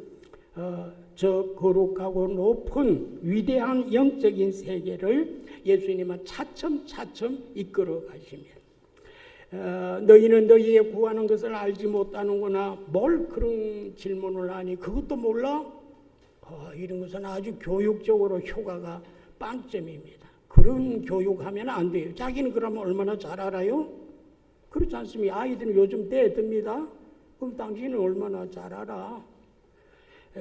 저 거룩하고 높은 위대한 영적인 세계를 예수님은 차츰차츰 이끌어 가시며 너희는 너희의 구하는 것을 알지 못하는구나. 뭘 그런 질문을 하니 그것도 몰라? 이런 것은 아주 교육적으로 효과가 빵점입니다. 그런 교육하면 안 돼요. 자기는 그러면 얼마나 잘 알아요? 그렇지 않습니까? 아이들은 요즘 대듭니다. 그럼 당신은 얼마나 잘 알아?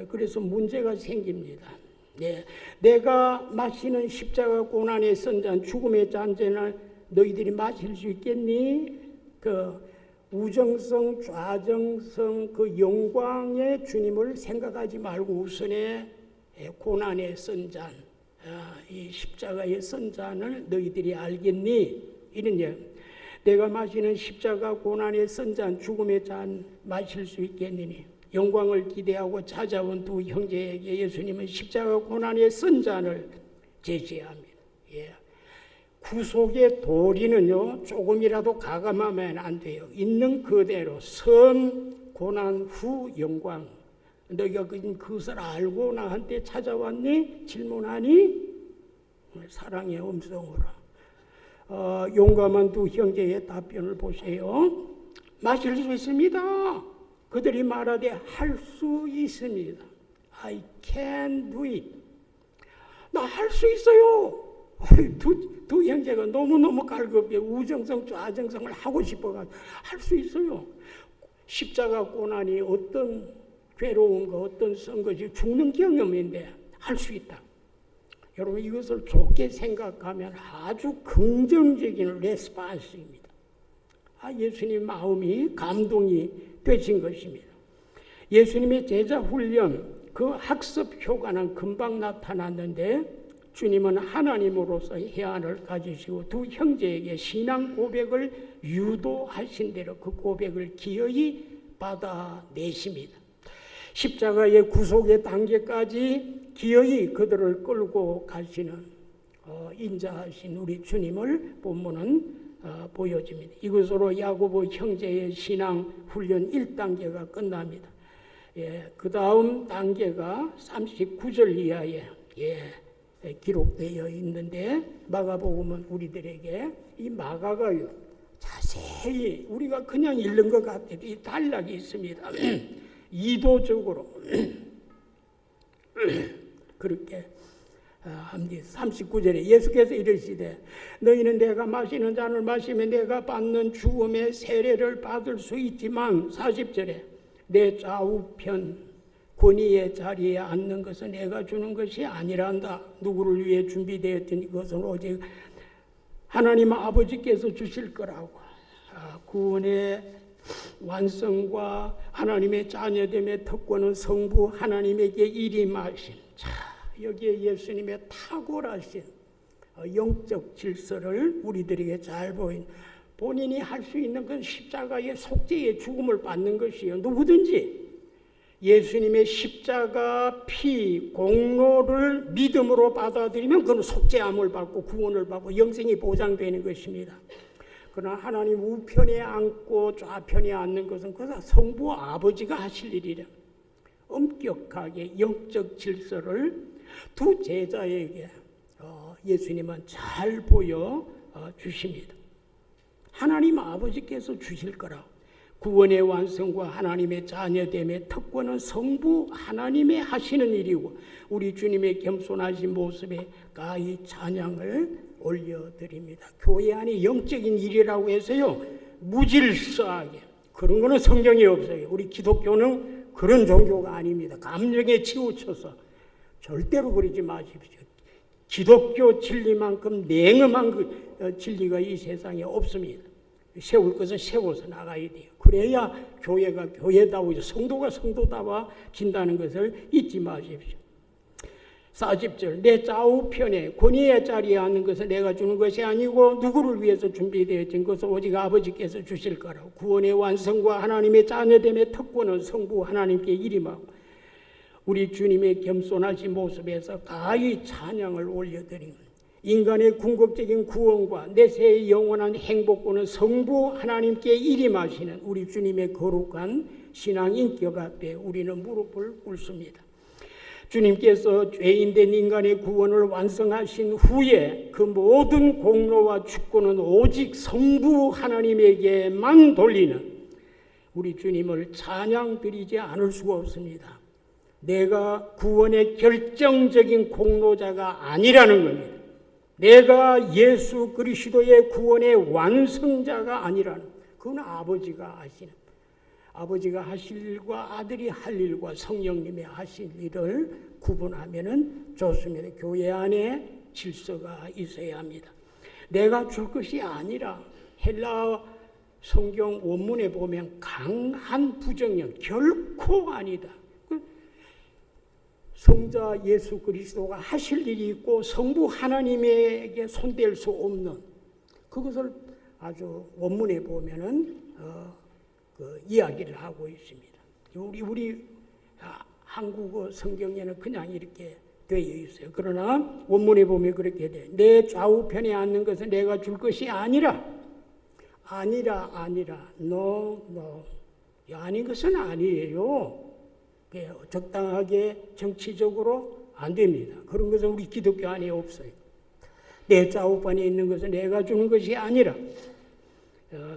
그래서 문제가 생깁니다. 네. 내가 마시는 십자가 고난의 선잔, 죽음의 잔전을 너희들이 마실 수 있겠니? 그 우정성, 좌정성, 그 영광의 주님을 생각하지 말고 우선에 고난의 선잔, 이 십자가의 선잔을 너희들이 알겠니? 이런 얘기. 내가 마시는 십자가 고난의 선잔, 죽음의 잔 마실 수 있겠느니? 영광을 기대하고 찾아온 두 형제에게 예수님은 십자가 고난의 선잔을 제시합니다. 예. 구속의 도리는요, 조금이라도 가감하면 안 돼요. 있는 그대로 선 고난 후 영광. 너희가 그것을 알고 나한테 찾아왔니? 질문하니? 사랑의 음성으로. 용감한 두 형제의 답변을 보세요. 마실 수 있습니다. 그들이 말하되 할 수 있습니다. I can do it. 나 할 수 있어요. 두 형제가 너무너무 갈급해 우정성 좌정성을 하고 싶어가지고 할 수 있어요. 십자가 고난이 어떤 괴로운 거 어떤 쓴 것이 죽는 경험인데 할 수 있다. 여러분 이것을 좋게 생각하면 아주 긍정적인 레스판스입니다. 예수님 마음이 감동이 되신 것입니다. 예수님의 제자 훈련 그 학습 효과는 금방 나타났는데 주님은 하나님으로서 해안을 가지시고 두 형제에게 신앙 고백을 유도하신 대로 그 고백을 기어이 받아내십니다. 십자가의 구속의 단계까지 기어이 그들을 끌고 가시는 인자하신 우리 주님을 본문은 보여집니다. 이것으로 야고보 형제의 신앙 훈련 1단계가 끝납니다. 예, 그 다음 단계가 39절 이하에 기록되어 있는데 마가복음은 우리들에게 이 마가가요 자세히 우리가 그냥 읽는 것 같아도 이 단락이 있습니다. 이도적으로 그렇게 합니다. 39절에 예수께서 이르시되 너희는 내가 마시는 잔을 마시면 내가 받는 죽음의 세례를 받을 수 있지만 40절에 내 좌우편 권위의 자리에 앉는 것은 내가 주는 것이 아니란다. 누구를 위해 준비되었더니 그것은 오직 하나님 아버지께서 주실 거라고. 구원의 완성과 하나님의 자녀됨의 특권은 성부 하나님에게 일임하신. 자, 여기에 예수님의 탁월하신 영적 질서를 우리들에게 잘 보인. 본인이 할 수 있는 건 십자가의 속죄의 죽음을 받는 것이에요. 누구든지 예수님의 십자가 피 공로를 믿음으로 받아들이면 그는 속죄함을 받고 구원을 받고 영생이 보장되는 것입니다. 그러나 하나님 우편에 앉고 좌편에 앉는 것은 그다 성부 아버지가 하실 일이라. 엄격하게 영적 질서를 두 제자에게 예수님은 잘 보여 주십니다. 하나님 아버지께서 주실 거라. 구원의 완성과 하나님의 자녀됨의 특권은 성부 하나님의 하시는 일이고 우리 주님의 겸손하신 모습에 가히 찬양을 올려드립니다. 교회 안에 영적인 일이라고 해서요 무질서하게 그런 거는 성경에 없어요. 우리 기독교는 그런 종교가 아닙니다. 감정에 치우쳐서 절대로 그러지 마십시오. 기독교 진리만큼 냉엄한 진리가 이 세상에 없습니다. 세울 것은 세워서 나가야 돼요. 그래야 교회가 교회다워 성도가 성도다워진다는 것을 잊지 마십시오. 40절 내 좌우편에 권위의 자리에 앉는 것은 내가 주는 것이 아니고 누구를 위해서 준비되어진 것은 오직 아버지께서 주실 거라고. 구원의 완성과 하나님의 자녀됨의 특권은 성부 하나님께 일임하고 우리 주님의 겸손하신 모습에서 가히 찬양을 올려드립니다. 인간의 궁극적인 구원과 내세의 영원한 행복권은 성부 하나님께 일임하시는 우리 주님의 거룩한 신앙 인격 앞에 우리는 무릎을 꿇습니다. 주님께서 죄인된 인간의 구원을 완성하신 후에 그 모든 공로와 축구는 오직 성부 하나님에게만 돌리는 우리 주님을 찬양드리지 않을 수가 없습니다. 내가 구원의 결정적인 공로자가 아니라는 겁니다. 내가 예수 그리스도의 구원의 완성자가 아니라는, 그건 아버지가 하시는, 아버지가 하실 일과 아들이 할 일과 성령님이 하실 일을 구분하면 좋습니다. 교회 안에 질서가 있어야 합니다. 내가 줄 것이 아니라, 헬라 성경 원문에 보면 강한 부정형, 결코 아니다. 성자 예수 그리스도가 하실 일이 있고 성부 하나님에게 손댈 수 없는, 그것을 아주 원문에 보면은 그 이야기를 하고 있습니다. 우리 한국어 성경에는 그냥 이렇게 되어 있어요. 그러나 원문에 보면 그렇게 돼. 내 좌우편에 앉는 것은 내가 줄 것이 아니라 no. 아닌 것은 아니에요. 적당하게 정치적으로 안 됩니다. 그런 것은 우리 기독교 안에 없어요. 내 좌우편에 있는 것은 내가 주는 것이 아니라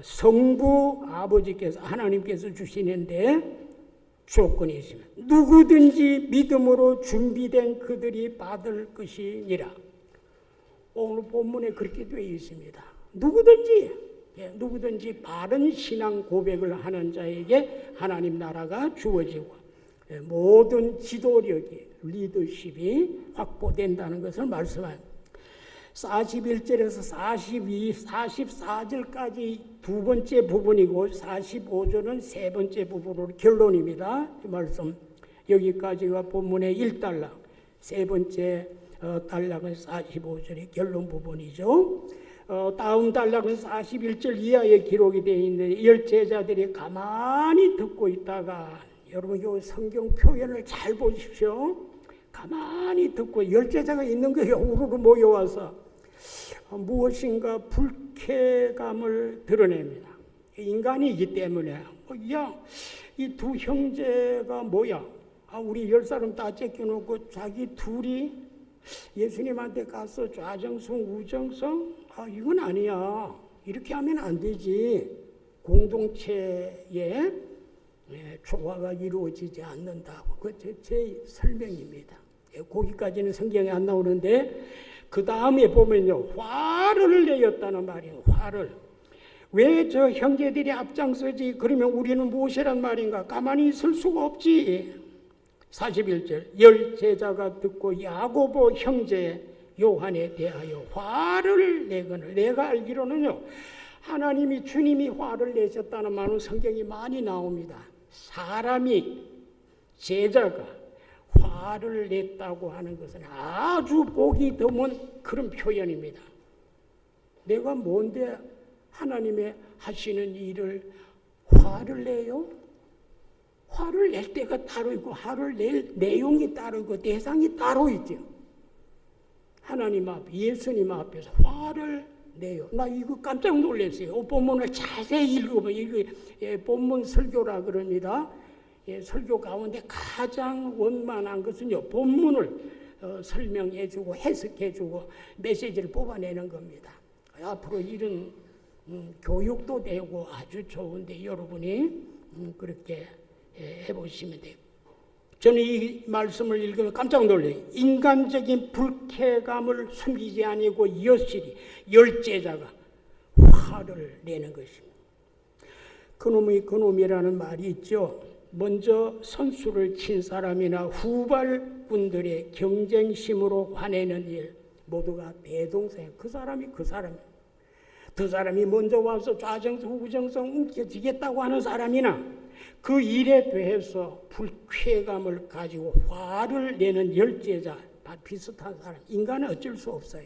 성부 아버지께서, 하나님께서 주시는데 조건이 있습니다. 누구든지 믿음으로 준비된 그들이 받을 것이니라. 오늘 본문에 그렇게 되어 있습니다. 누구든지 바른 신앙 고백을 하는 자에게 하나님 나라가 주어지고 모든 지도력이, 리더십이 확보된다는 것을 말씀합니다. 41절에서 42, 44절까지 두 번째 부분이고 45절은 세 번째 부분으로 결론입니다. 이 말씀 여기까지가 본문의 1단락, 세 번째 단락은 45절의 결론 부분이죠. 다음 단락은 41절 이하의 기록이 되어 있는데, 열 제자들이 가만히 듣고 있다가, 여러분 이 성경 표현을 잘 보십시오. 가만히 듣고 열 제자가 있는 거예요. 우르르 모여와서 무엇인가 불쾌감을 드러냅니다. 인간이기 때문에 야, 이 두 형제가 뭐야? 우리 10사람 다 째껴놓고 자기 둘이 예수님한테 가서 좌정성 우정성? 이건 아니야. 이렇게 하면 안 되지. 공동체에 조화가 이루어지지 않는다고. 그 제 설명입니다. 거기까지는 성경에 안 나오는데, 그 다음에 보면요, 화를 내었다는 말이에요. 화를. 왜 저 형제들이 앞장서지? 그러면 우리는 무엇이란 말인가? 가만히 있을 수가 없지. 41절, 열 제자가 듣고 야고보 형제 요한에 대하여 화를 내거늘. 내가 알기로는요, 하나님이, 주님이 화를 내셨다는 말은 성경이 많이 나옵니다. 사람이, 제자가 화를 냈다고 하는 것은 아주 보기 드문 그런 표현입니다. 내가 뭔데 하나님의 하시는 일을 화를 내요? 화를 낼 때가 따로 있고 화를 낼 내용이 따로 있고 대상이 따로 있죠. 하나님 앞, 예수님 앞에서 화를 내요. 나 이거 깜짝 놀랐어요. 본문을 자세히 읽어보면, 이게 본문 설교라 그럽니다. 설교 가운데 가장 원만한 것은요, 본문을 설명해주고 해석해주고 메시지를 뽑아내는 겁니다. 앞으로 이런 교육도 되고 아주 좋은데 여러분이 그렇게 해보시면 돼요. 저는 이 말씀을 읽으면 깜짝 놀라요. 인간적인 불쾌감을 숨기지 아니고 여실히 열 제자가 화를 내는 것입니다. 그놈이라는 말이 있죠. 먼저 선수를 친 사람이나 후발분들의 경쟁심으로 화내는 일, 모두가 대동사예요. 그 사람이 두 사람이 먼저 와서 좌정성 우정성 움켜쥐겠다고 하는 사람이나 그 일에 대해서 불쾌감을 가지고 화를 내는 열제자, 다 비슷한 사람. 인간은 어쩔 수 없어요.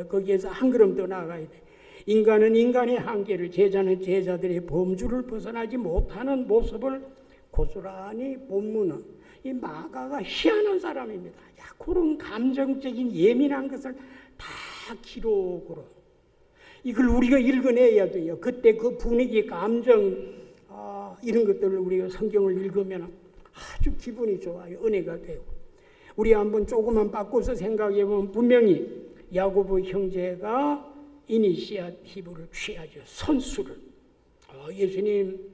거기에서 한 걸음 더 나아가야 돼. 인간은 인간의 한계를, 제자는 제자들의 범주를 벗어나지 못하는 모습을 고스란히 본문은, 이 마가가 희한한 사람입니다. 그런 감정적인 예민한 것을 다 기록으로, 이걸 우리가 읽어내야 돼요. 그때 그 분위기, 감정, 이런 것들을 우리가 성경을 읽으면 아주 기분이 좋아요. 은혜가 되고. 우리 한번 조금만 바꿔서 생각해 보면 분명히 야고보 형제가 이니시아티브를 취하죠. 선수를. 예수님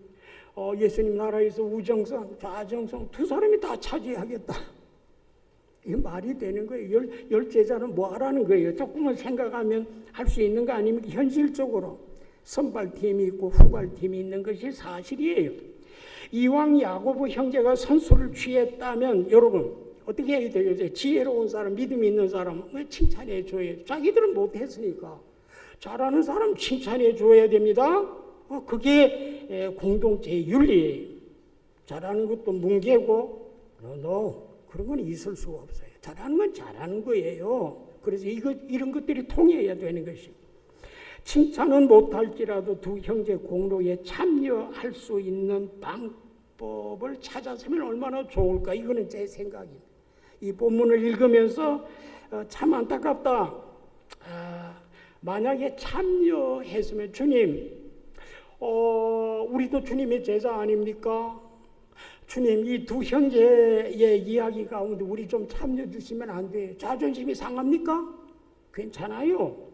나라에서 우정성, 좌정성 두 사람이 다 차지하겠다. 이게 말이 되는 거예요. 열 제자는 뭐 하라는 거예요. 조금만 생각하면 할 수 있는 거 아닙니까? 현실적으로 선발팀이 있고 후발팀이 있는 것이 사실이에요. 이왕 야고보 형제가 선수를 취했다면 여러분 어떻게 해야 되겠어요? 지혜로운 사람, 믿음 있는 사람 칭찬해 줘야 돼요. 자기들은 못했으니까 잘하는 사람 칭찬해 줘야 됩니다. 그게 공동체의 윤리예요. 잘하는 것도 뭉개고 그런 건 있을 수가 없어요. 잘하는 건 잘하는 거예요. 그래서 이런 것들이 통해야 되는 것이. 칭찬은 못할지라도 두 형제 공로에 참여할 수 있는 방법을 찾았으면 얼마나 좋을까. 이거는 제 생각입니다. 이 본문을 읽으면서 참 안타깝다. 만약에 참여했으면 주님, 우리도 주님의 제자 아닙니까? 주님, 이 두 형제의 이야기 가운데 우리 좀 참여 주시면 안 돼요. 자존심이 상합니까? 괜찮아요.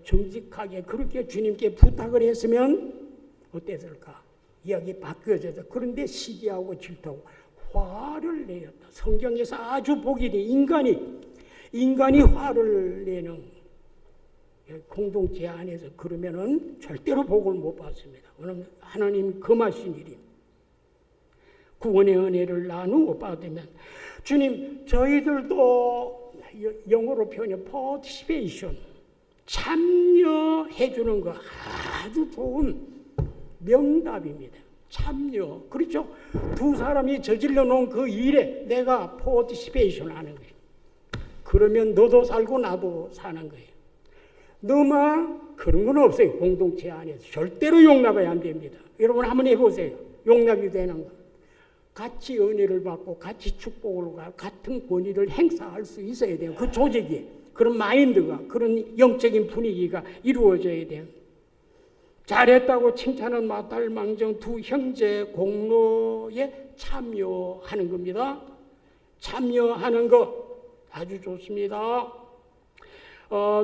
정직하게 그렇게 주님께 부탁을 했으면 어땠을까? 이야기 바뀌어져서. 그런데 시기하고 질투하고 화를 내었다. 성경에서 아주 보기 돼. 인간이 화를 내는 공동체 안에서 그러면은 절대로 복을 못 받습니다. 왜냐하면 하나님이 금하신 일이 구원의 은혜를 나누어 받으면 주님 저희들도 영어로 표현해 participation 참여해 주는 거 아주 좋은 명답입니다. 참여. 그렇죠? 두 사람이 저질러 놓은 그 일에 내가 participation 하는 거예요. 그러면 너도 살고 나도 사는 거예요. 너만 그런 건 없어요. 공동체 안에서 절대로 용납이 안 됩니다. 여러분 한번 해보세요. 용납이 되는 거. 같이 은혜를 받고 같이 축복을 받고 같은 권위를 행사할 수 있어야 돼요. 그 조직이 그런 마인드가 그런 영적인 분위기가 이루어져야 돼요. 잘했다고 칭찬은 마탈 망정 두 형제 공로에 참여하는 겁니다. 참여하는 것 아주 좋습니다.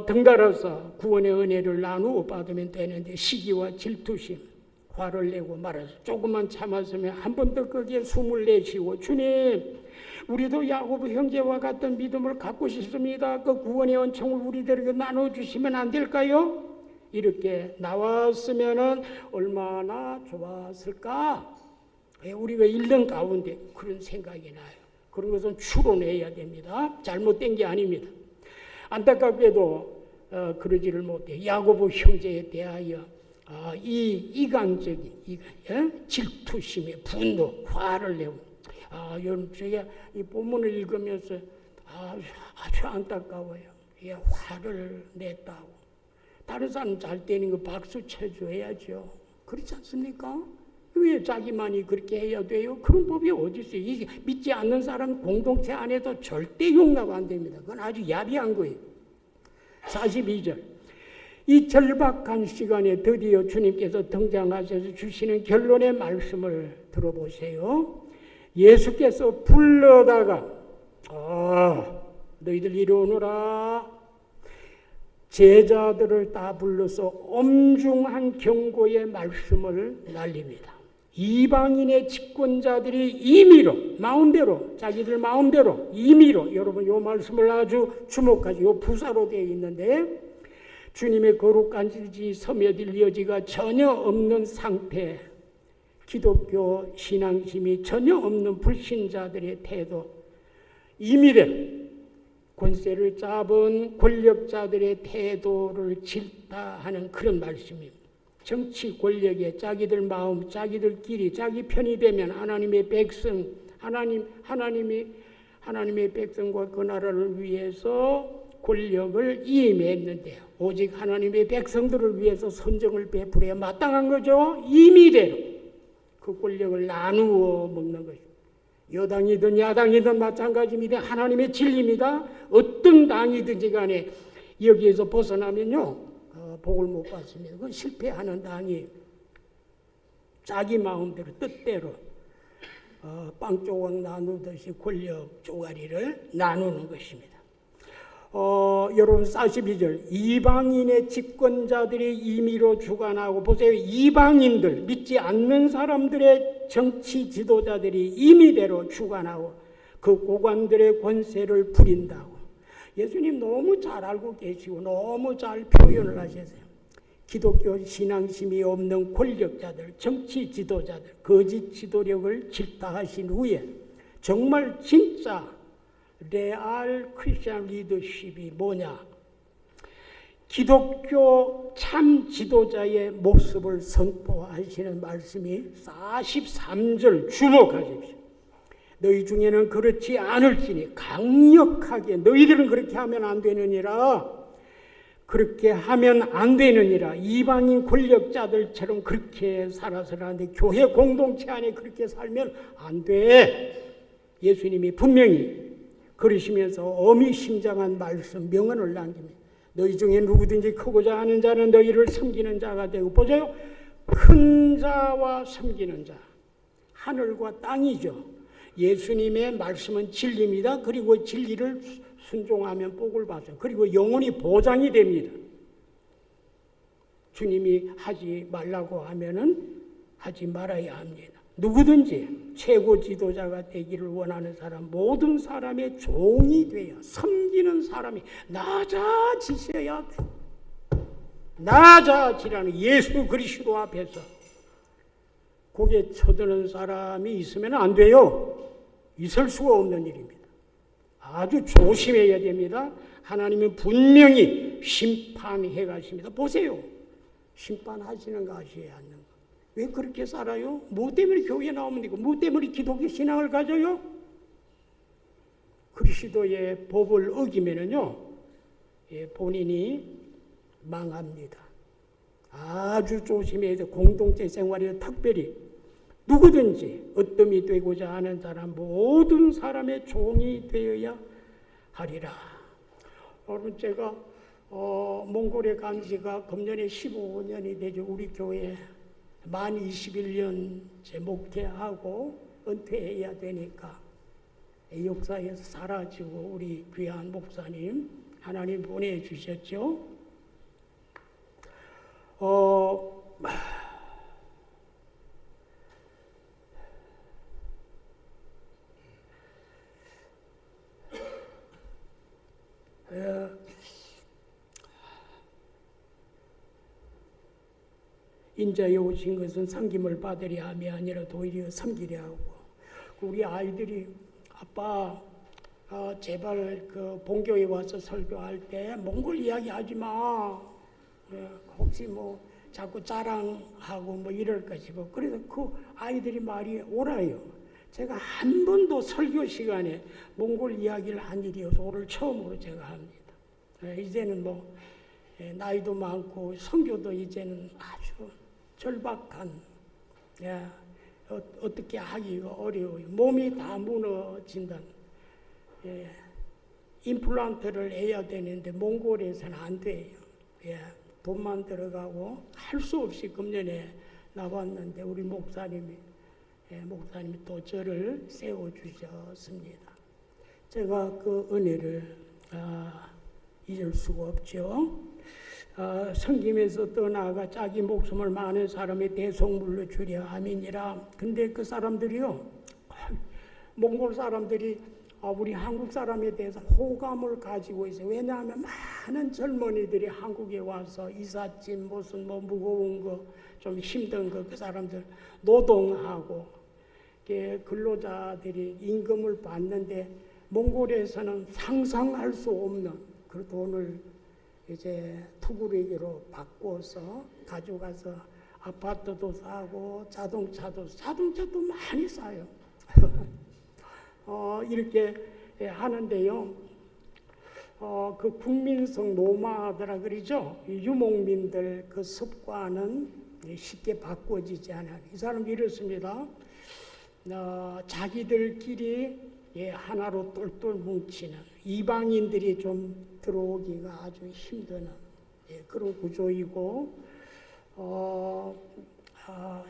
등달아서 구원의 은혜를 나누어 받으면 되는데 시기와 질투심, 화를 내고 말아서 조금만 참았으면 한 번 더 거기에 숨을 내쉬고 주님, 우리도 야고보 형제와 같은 믿음을 갖고 싶습니다. 그 구원의 은총을 우리들에게 나눠주시면 안 될까요? 이렇게 나왔으면 얼마나 좋았을까? 우리가 읽는 가운데 그런 생각이 나요. 그런 것은 추론해야 됩니다. 잘못된 게 아닙니다. 안타깝게도 그러지를 못해. 야고보 형제에 대하여 이 이강적인 질투심에 분노, 화를 내고 여러분 제가 이 본문을 읽으면서 아주 안타까워요. 화를 냈다고. 다른 사람 잘 되는 거 박수 쳐줘야죠. 그렇지 않습니까? 왜 자기만이 그렇게 해야 돼요? 그런 법이 어디 있어요? 이게 믿지 않는 사람 공동체 안에도 절대 용납 안 됩니다. 그건 아주 야비한 거예요. 42절. 이 절박한 시간에 드디어 주님께서 등장하셔서 주시는 결론의 말씀을 들어보세요. 예수께서 불러다가 너희들 이리 오너라. 제자들을 다 불러서 엄중한 경고의 말씀을 날립니다. 이방인의 집권자들이 임의로 마음대로 자기들 마음대로 임의로 여러분 이 말씀을 아주 주목하죠. 이 부사로 되어 있는데 주님의 거룩한 지 섬여질 여지가 전혀 없는 상태, 기독교 신앙심이 전혀 없는 불신자들의 태도, 임의로 권세를 잡은 권력자들의 태도를 질타하는 그런 말씀입니다. 정치 권력에 자기들 마음, 자기들끼리 자기 편이 되면 하나님의 백성, 하나님의 백성과 그 나라를 위해서 권력을 이임했는데요. 오직 하나님의 백성들을 위해서 선정을 베풀어야 마땅한 거죠. 임의대로 그 권력을 나누어 먹는 것입니다. 여당이든 야당이든 마찬가지입니다. 하나님의 진리입니다. 어떤 당이든지 간에 여기에서 벗어나면요 복을 못 받습니다. 그건 실패하는 당이 자기 마음대로 뜻대로 빵 조각 나누듯이 권력 쪼가리를 나누는 것입니다. 여러분 42절 이방인의 집권자들이 임의로 주관하고 보세요. 이방인들 믿지 않는 사람들의 정치 지도자들이 임의대로 주관하고 그 고관들의 권세를 부린다고. 예수님 너무 잘 알고 계시고 너무 잘 표현을 하셨어요. 기독교 신앙심이 없는 권력자들, 정치 지도자들, 거짓 지도력을 질타하신 후에 정말 진짜 레알 크리스천 리더십이 뭐냐? 기독교 참 지도자의 모습을 선포하시는 말씀이 43절 주목하십시오. 너희 중에는 그렇지 않을지니 강력하게 너희들은 그렇게 하면 안 되느니라. 그렇게 하면 안 되느니라. 이방인 권력자들처럼 그렇게 살아서는 안 돼. 교회 공동체 안에 그렇게 살면 안 돼. 예수님이 분명히 그러시면서 어미심장한 말씀 명언을 남깁니다. 너희 중에 누구든지 크고자 하는 자는 너희를 섬기는 자가 되고. 보세요. 큰 자와 섬기는 자. 하늘과 땅이죠. 예수님의 말씀은 진리입니다. 그리고 진리를 순종하면 복을 받아요. 그리고 영원히 보장이 됩니다. 주님이 하지 말라고 하면은 하지 말아야 합니다. 누구든지 최고 지도자가 되기를 원하는 사람, 모든 사람의 종이 되어 섬기는 사람이 낮아지셔야 돼. 낮아지라는 예수 그리스도 앞에서 고개 쳐드는 사람이 있으면 안 돼요. 있을 수가 없는 일입니다. 아주 조심해야 됩니다. 하나님은 분명히 심판해 가십니다. 보세요. 심판하시는 거 아셔야 하는 거. 왜 그렇게 살아요? 뭐 때문에 교회에 나오면 되고 뭐 때문에 기독교 신앙을 가져요? 그리스도의 법을 어기면은요, 본인이 망합니다. 아주 조심해야 돼. 공동체 생활에 특별히 누구든지 어뜸이 되고자 하는 사람 모든 사람의 종이 되어야 하리라. 여러분 제가 몽골에 간 지가 금년에 15년이 되죠. 우리 교회 만 21년째 목회하고 은퇴해야 되니까 역사에서 사라지고 우리 귀한 목사님 하나님 보내주셨죠. 인자에 오신 것은 섬김을 받으려 함이 아니라 도리어 섬기려 하고. 우리 아이들이 아빠 제발 그 본교에 와서 설교할 때 몽골 이야기 하지 마. 혹시 뭐 자꾸 자랑하고 뭐 이럴까 싶어. 그래서 그 아이들이 말이 옳아요. 제가 한 번도 설교 시간에 몽골 이야기를 한 일이 없어. 오늘 처음으로 제가 합니다. 이제는 뭐 나이도 많고 성교도 이제는 아주 절박한, 어떻게 하기가 어려워요. 몸이 다 무너진다. 임플란트를 해야 되는데 몽골에서는 안 돼요. 돈만 들어가고 할 수 없이 금년에 나왔는데 우리 목사님이 또 저를 세워주셨습니다. 제가 그 은혜를 잊을 수가 없죠. 섬김에서 떠나가 자기 목숨을 많은 사람의 대속물로 주려 함이니라. 근데 그 사람들이요, 몽골 사람들이 우리 한국 사람에 대해서 호감을 가지고 있어요. 왜냐하면 많은 젊은이들이 한국에 와서 이삿짐 무슨 뭐 무거운 거 좀 힘든 거 그 사람들 노동하고 근로자들이 임금을 받는데 몽골에서는 상상할 수 없는 그 돈을 이제 투구리기로 바꿔서 가져가서 아파트도 사고 자동차도 많이 사요. 이렇게 하는데요. 그 국민성 노마드라 그러죠. 유목민들 그 습관은 쉽게 바꿔지지 않아요. 이 사람이 이렇습니다. 자기들끼리 하나로 똘똘 뭉치는, 이방인들이 좀 들어오기가 아주 힘드는 그런 구조이고,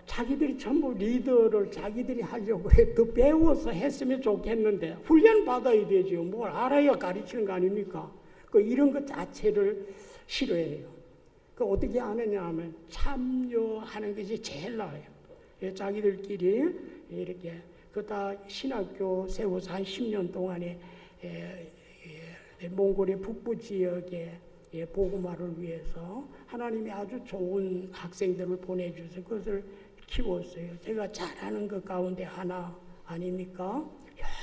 자기들이 전부 리더를 자기들이 하려고 해. 더 배워서 했으면 좋겠는데 훈련 받아야 되죠. 뭘 알아야 가르치는 거 아닙니까? 이런 것 자체를 싫어해요. 어떻게 하느냐 하면 참여하는 것이 제일 나아요. 자기들끼리 이렇게 다 신학교 세워서 한 10년 동안에 몽골의 북부 지역에 복음화를 위해서 하나님이 아주 좋은 학생들을 보내주셔서 그것을 키웠어요. 제가 잘하는 것 가운데 하나 아닙니까?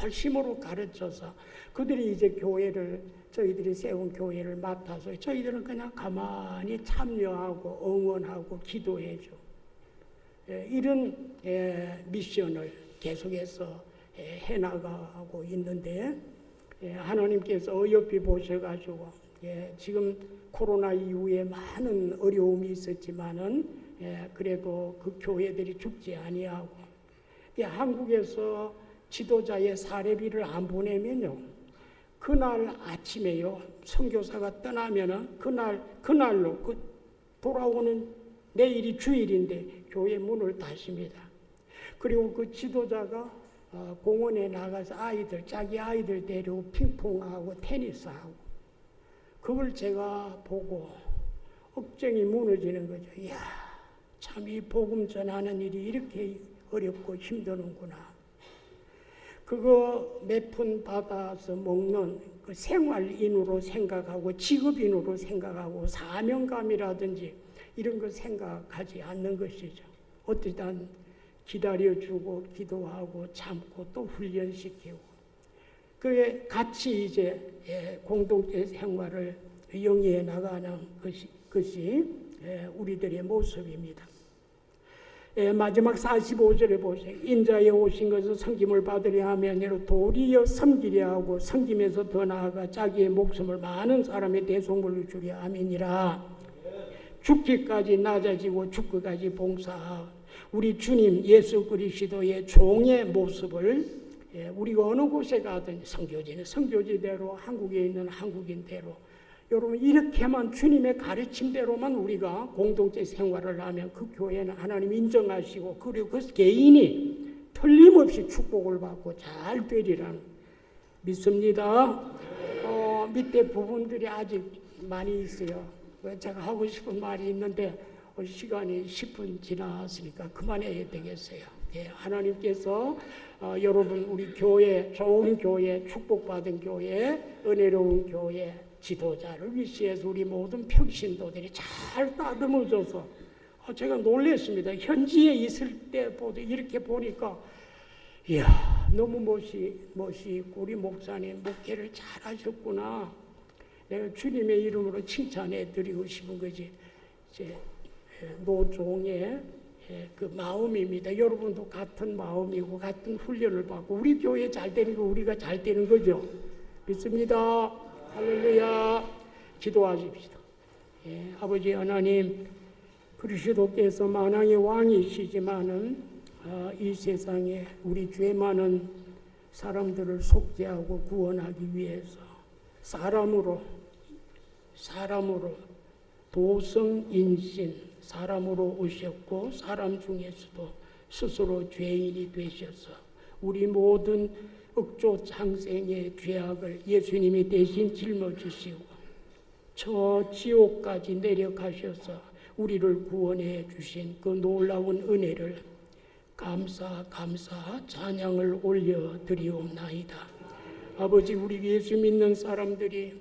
열심으로 가르쳐서 그들이 이제 저희들이 세운 교회를 맡아서 저희들은 그냥 가만히 참여하고 응원하고 기도해줘. 이런 미션을 계속해서 해나가고 있는데 하나님께서 어여삐 보셔가지고 지금 코로나 이후에 많은 어려움이 있었지만은 그래도 그 교회들이 죽지 아니하고 한국에서 지도자의 사례비를 안 보내면요 그날 아침에요 선교사가 떠나면은 그날로 돌아오는 내일이 주일인데 교회 문을 닫습니다. 그리고 그 지도자가 공원에 나가서 자기 아이들 데리고 핑퐁하고 테니스하고 그걸 제가 보고 억정이 무너지는 거죠. 이야, 참 이 복음 전하는 일이 이렇게 어렵고 힘드는구나. 그거 몇 푼 받아서 먹는 그 생활인으로 생각하고 직업인으로 생각하고 사명감이라든지 이런 거 생각하지 않는 것이죠. 어떠한 기다려주고 기도하고 참고 또 훈련시키고 그에 같이 이제 공동체 생활을 영위해 나가는 것이 우리들의 모습입니다. 마지막 45절에 보세요. 인자에 오신 것은 섬김을 받으려 하며 아니라 도리어 섬기려 하고 섬김에서 더 나아가 자기의 목숨을 많은 사람의 대속물로 주려 함이니라. 죽기까지 낮아지고 죽기까지 봉사하고 우리 주님 예수 그리스도의 종의 모습을 우리가 어느 곳에 가든 선교지는 선교지대로 한국에 있는 한국인대로 여러분 이렇게만 주님의 가르침대로만 우리가 공동체 생활을 하면 그 교회는 하나님 인정하시고 그리고 그 개인이 틀림없이 축복을 받고 잘 되리라는 믿습니다. 밑에 부분들이 아직 많이 있어요. 제가 하고 싶은 말이 있는데 시간이 10분 지났으니까 그만해야 되겠어요. 하나님께서 여러분 우리 교회 좋은 교회 축복받은 교회 은혜로운 교회 지도자를 위시해서 우리 모든 평신도들이 잘 따듬어줘서 제가 놀랐습니다. 현지에 있을 때보다 이렇게 보니까 이야 너무 멋있고 우리 목사님 목회를 잘하셨구나. 내가 주님의 이름으로 칭찬해 드리고 싶은 거지. 노종의 그 마음입니다. 여러분도 같은 마음이고 같은 훈련을 받고 우리 교회 잘 되는 거 우리가 잘 되는 거죠. 믿습니다. 할렐루야. 기도하십시다. 아버지 하나님 그리스도께서 만왕의 왕이시지만은 이 세상에 우리 죄 많은 사람들을 속죄하고 구원하기 위해서 사람으로 도성인신 사람으로 오셨고 사람 중에서도 스스로 죄인이 되셔서 우리 모든 억조 창생의 죄악을 예수님이 대신 짊어지시고 저 지옥까지 내려가셔서 우리를 구원해 주신 그 놀라운 은혜를 감사 찬양을 올려드리옵나이다. 아버지 우리 예수 믿는 사람들이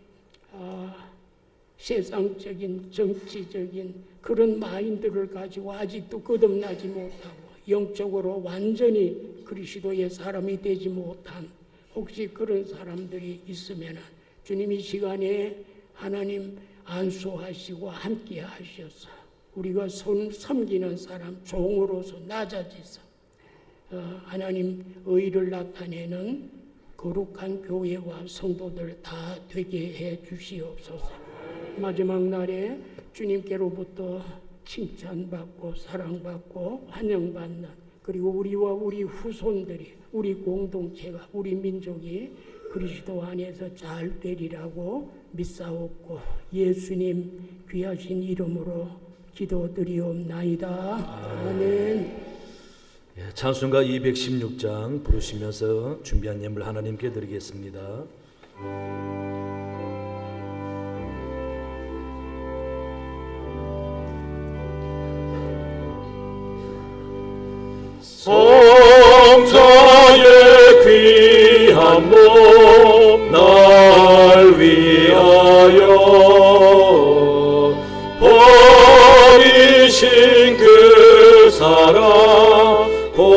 세상적인 정치적인 그런 마인드를 가지고 아직도 거듭나지 못하고 영적으로 완전히 그리스도의 사람이 되지 못한 혹시 그런 사람들이 있으면 주님 이 시간에 하나님 안수하시고 함께 하셔서 우리가 섬기는 사람 종으로서 낮아져서 하나님 의를 나타내는 거룩한 교회와 성도들 다 되게 해 주시옵소서. 마지막 날에 주님께로부터 칭찬받고 사랑받고 환영받는 그리고 우리와 우리 후손들이 우리 공동체가 우리 민족이 그리스도 안에서 잘 되리라고 믿사옵고 예수님 귀하신 이름으로 기도드리옵나이다. 아멘. 예, 찬송가 216장 부르시면서 준비한 예물 하나님께 드리겠습니다. 성자의 귀한 몸 날 위하여 버리신 그 사랑 고마워라.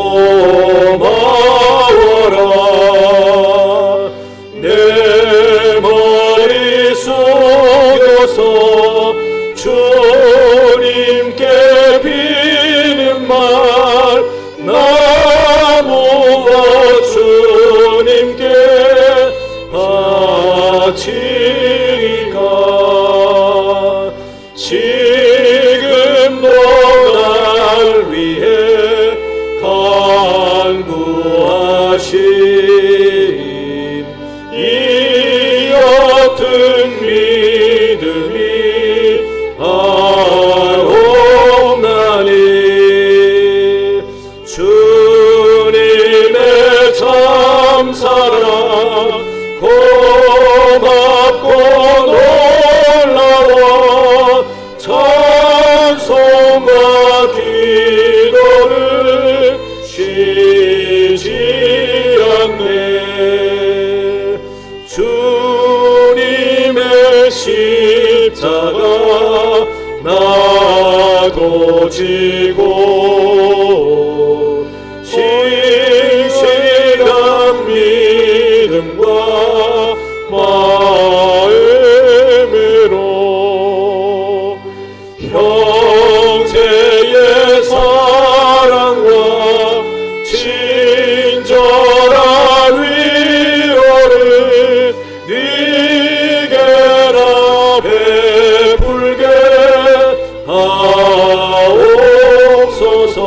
내 머리 숙여서 주님께 비는 말 나무와 주님께 바치리까. 지금도 날 위해 간구하심 이 옅은 믿음이 하옵나니. 주님의 참사랑 고맙고 놀라워 찬송과 기도를 쉬지 않네. 주님의 십자가 나도 지고 싱싱한 믿음과 마음으로 형제의 사랑과 친절한 위로를 네게나 베풀게 하옵소서.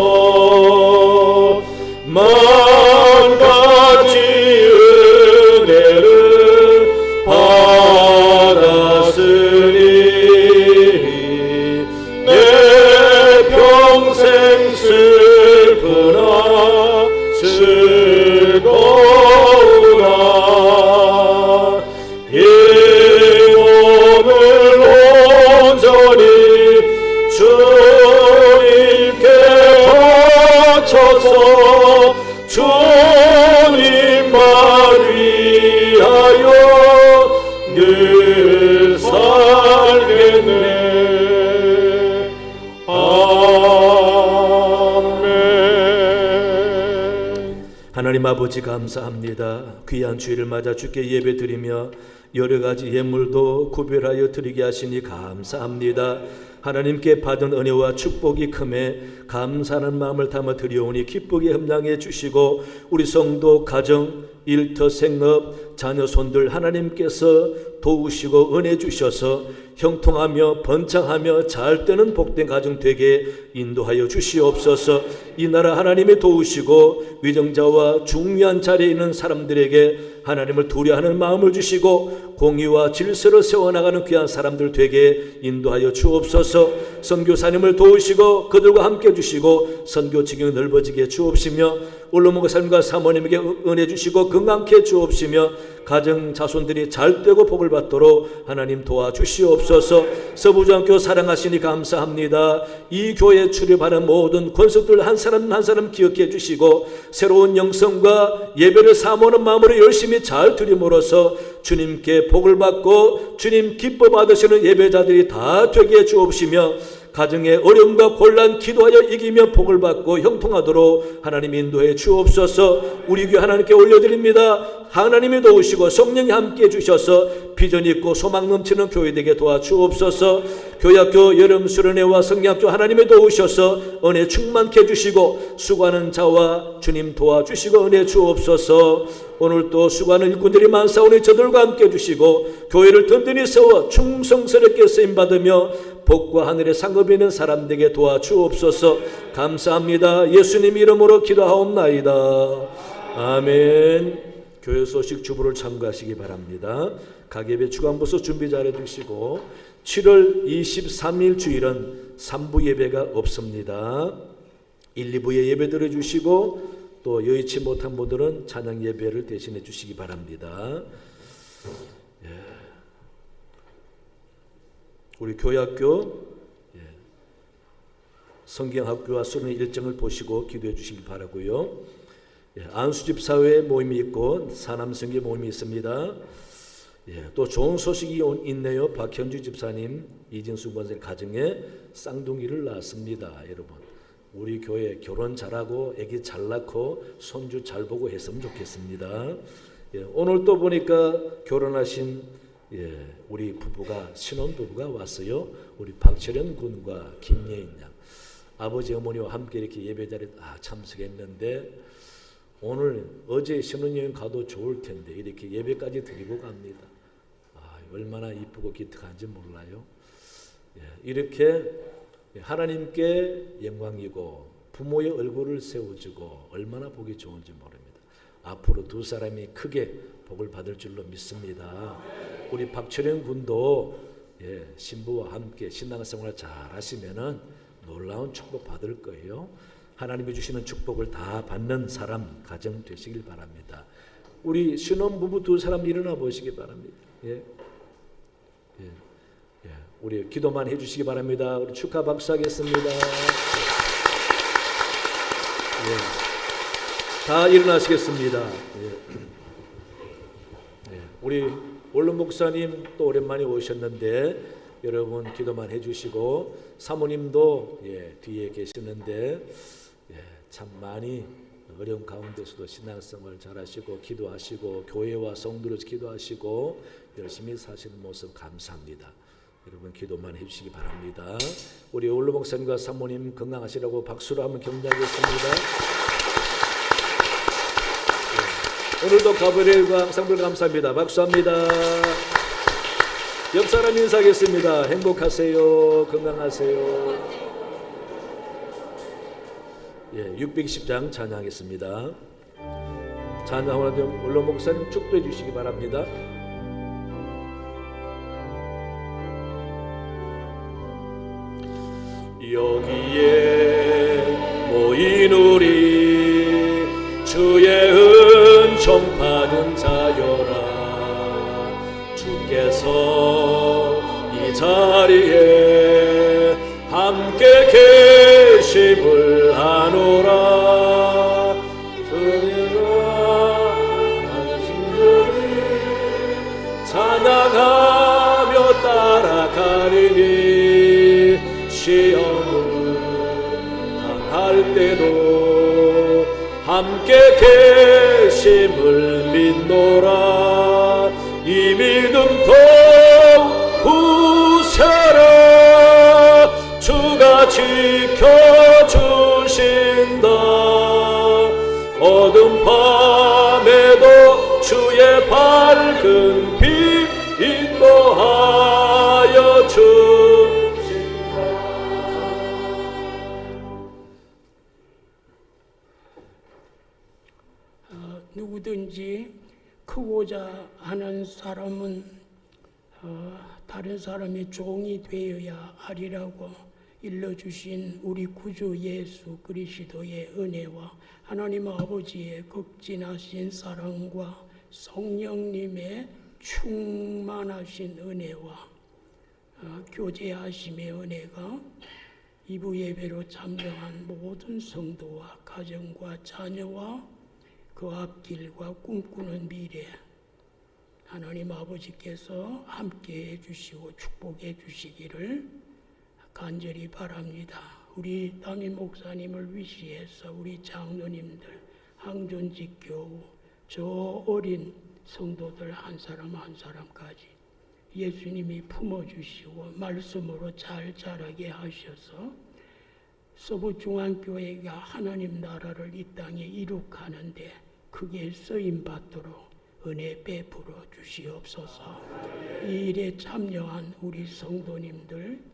만 가지 은혜를 받았으니 내 평생 슬프나 즐거우나. 이 몸을 온전히 주님께 바쳐서 주님만 위하여 늘 살겠네. 아멘. 하나님 아버지 감사합니다. 귀한 주일을 맞아 주께 예배드리며 여러 가지 예물도 구별하여 드리게 하시니 감사합니다. 하나님께 받은 은혜와 축복이 크매 감사하는 마음을 담아 드려오니 기쁘게 흠량해 주시고 우리 성도 가정, 일터, 생업, 자녀 손들 하나님께서 도우시고 은혜 주셔서 형통하며 번창하며 잘 되는 복된 가정 되게 인도하여 주시옵소서. 이 나라 하나님이 도우시고 위정자와 중요한 자리에 있는 사람들에게 하나님을 두려워하는 마음을 주시고 공의와 질서를 세워나가는 귀한 사람들 되게 인도하여 주옵소서. 선교사님을 도우시고 그들과 함께 주시고 선교 지경이 넓어지게 주옵시며 올로몬 목사님과 사모님에게 은혜 주시고 건강케 주옵시며 가정 자손들이 잘되고 복을 받도록 하나님 도와주시옵소서. 서부장교 사랑하시니 감사합니다. 이 교회에 출입하는 모든 권속들 한 사람 한 사람 기억해 주시고 새로운 영성과 예배를 사모하는 마음으로 열심히 잘 드림으로써 주님께 복을 받고 주님 기뻐 받으시는 예배자들이 다 되게 해 주옵시며 가정의 어려움과 곤란 기도하여 이기며 복을 받고 형통하도록 하나님 인도해 주옵소서. 우리 교회 하나님께 올려드립니다. 하나님이 도우시고 성령이 함께 해주셔서 비전 있고 소망 넘치는 교회 되게 도와주옵소서. 교회학교 여름 수련회와 성령학교 하나님이 도우셔서 은혜 충만케 해주시고 수고하는 자와 주님 도와주시고 은혜 주옵소서. 오늘 또 수고하는 일꾼들이 많사오니 저들과 함께 해주시고 교회를 든든히 세워 충성스럽게 쓰임받으며 복과 하늘의 상급이 있는 사람들에게 도와주옵소서. 감사합니다. 예수님 이름으로 기도하옵나이다. 아멘. 교회 소식 주부를 참고하시기 바랍니다. 가계배 주간부서 준비 잘 해주시고 7월 23일 주일은 3부 예배가 없습니다. 1, 2부에 예배 드려주시고 또 여의치 못한 분들은 찬양 예배를 대신해 주시기 바랍니다. 우리 교회학교 성경학교와 수련회 일정을 보시고 기도해 주시기 바라고요. 안수집사회 모임이 있고 사남성교 모임이 있습니다. 또 좋은 소식이 있네요. 박현주 집사님, 이진수 권사님 가정에 쌍둥이를 낳았습니다. 여러분, 우리 교회 결혼 잘하고 아기 잘 낳고 손주 잘 보고 했으면 좋겠습니다. 오늘 또 보니까 결혼하신 우리 부부가 신혼부부가 왔어요. 우리 박철현 군과 김예인 양, 아버지 어머니와 함께 이렇게 예배 자리에 참석했는데 오늘 어제 신혼여행 가도 좋을 텐데 이렇게 예배까지 드리고 갑니다. 얼마나 이쁘고 기특한지 몰라요. 이렇게 하나님께 영광이고 부모의 얼굴을 세워주고 얼마나 보기 좋은지 모릅니다. 앞으로 두 사람이 크게 복을 받을 줄로 믿습니다. 우리 박철영 군도 신부와 함께 신앙생활 잘 하시면은 놀라운 축복 받을 거예요. 하나님이 주시는 축복을 다 받는 사람 가정 되시길 바랍니다. 우리 신혼부부 두 사람 일어나 보시기 바랍니다. 우리 기도만 해주시기 바랍니다. 우리 축하 박수하겠습니다. 다 일어나시겠습니다. 우리 원로 목사님 또 오랜만에 오셨는데 여러분 기도만 해주시고 사모님도 뒤에 계시는데 참 많이 어려운 가운데서도 신앙생활 잘하시고 기도하시고 교회와 성도로서 기도하시고 열심히 사시는 모습 감사합니다. 여러분 기도만 해주시기 바랍니다. 우리 원로 목사님과 사모님 건강하시라고 박수로 한번 격려하겠습니다. 오늘도 가브리엘과 항상들 감사합니다. 박수합니다. 옆 사람 인사하겠습니다. 행복하세요. 건강하세요. 610장 찬양하겠습니다. 찬양하는 원로 목사님 축도해 주시기 바랍니다. 여기에 모인 우리 주의 은총 받은 자여라. 주께서 이 자리에 함께 계심을 하노라. 주님아 당신들이 찬양하며 따라가리니 시험을 당할 때도 함께 계심을 믿노라. 이 믿음 더욱 부세라. 주가 지켜주신다. 어둠 밤에도 주의 밝은 빛 인도하여 주신다. 누구든지 크고자 하는 사람은 다른 사람의 종이 되어야 하리라고 일러주신 우리 구주 예수 그리스도의 은혜와 하나님 아버지의 극진하신 사랑과 성령님의 충만하신 은혜와 교제하심의 은혜가 이부 예배로 참여한 모든 성도와 가정과 자녀와 그 앞길과 꿈꾸는 미래 하나님 아버지께서 함께해 주시고 축복해 주시기를 간절히 바랍니다. 우리 담임 목사님을 위시해서 우리 장로님들, 항존직교우, 저 어린 성도들 한 사람 한 사람까지 예수님이 품어주시고 말씀으로 잘 자라게 하셔서 서부중앙교회가 하나님 나라를 이 땅에 이룩하는데 크게 쓰임받도록 은혜 베풀어 주시옵소서. 이 일에 참여한 우리 성도님들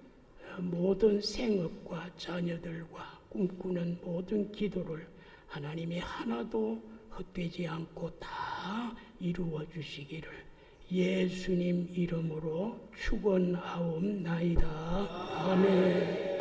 모든 생업과 자녀들과 꿈꾸는 모든 기도를 하나님이 하나도 헛되지 않고 다 이루어 주시기를 예수님 이름으로 축원하옵나이다. 아멘.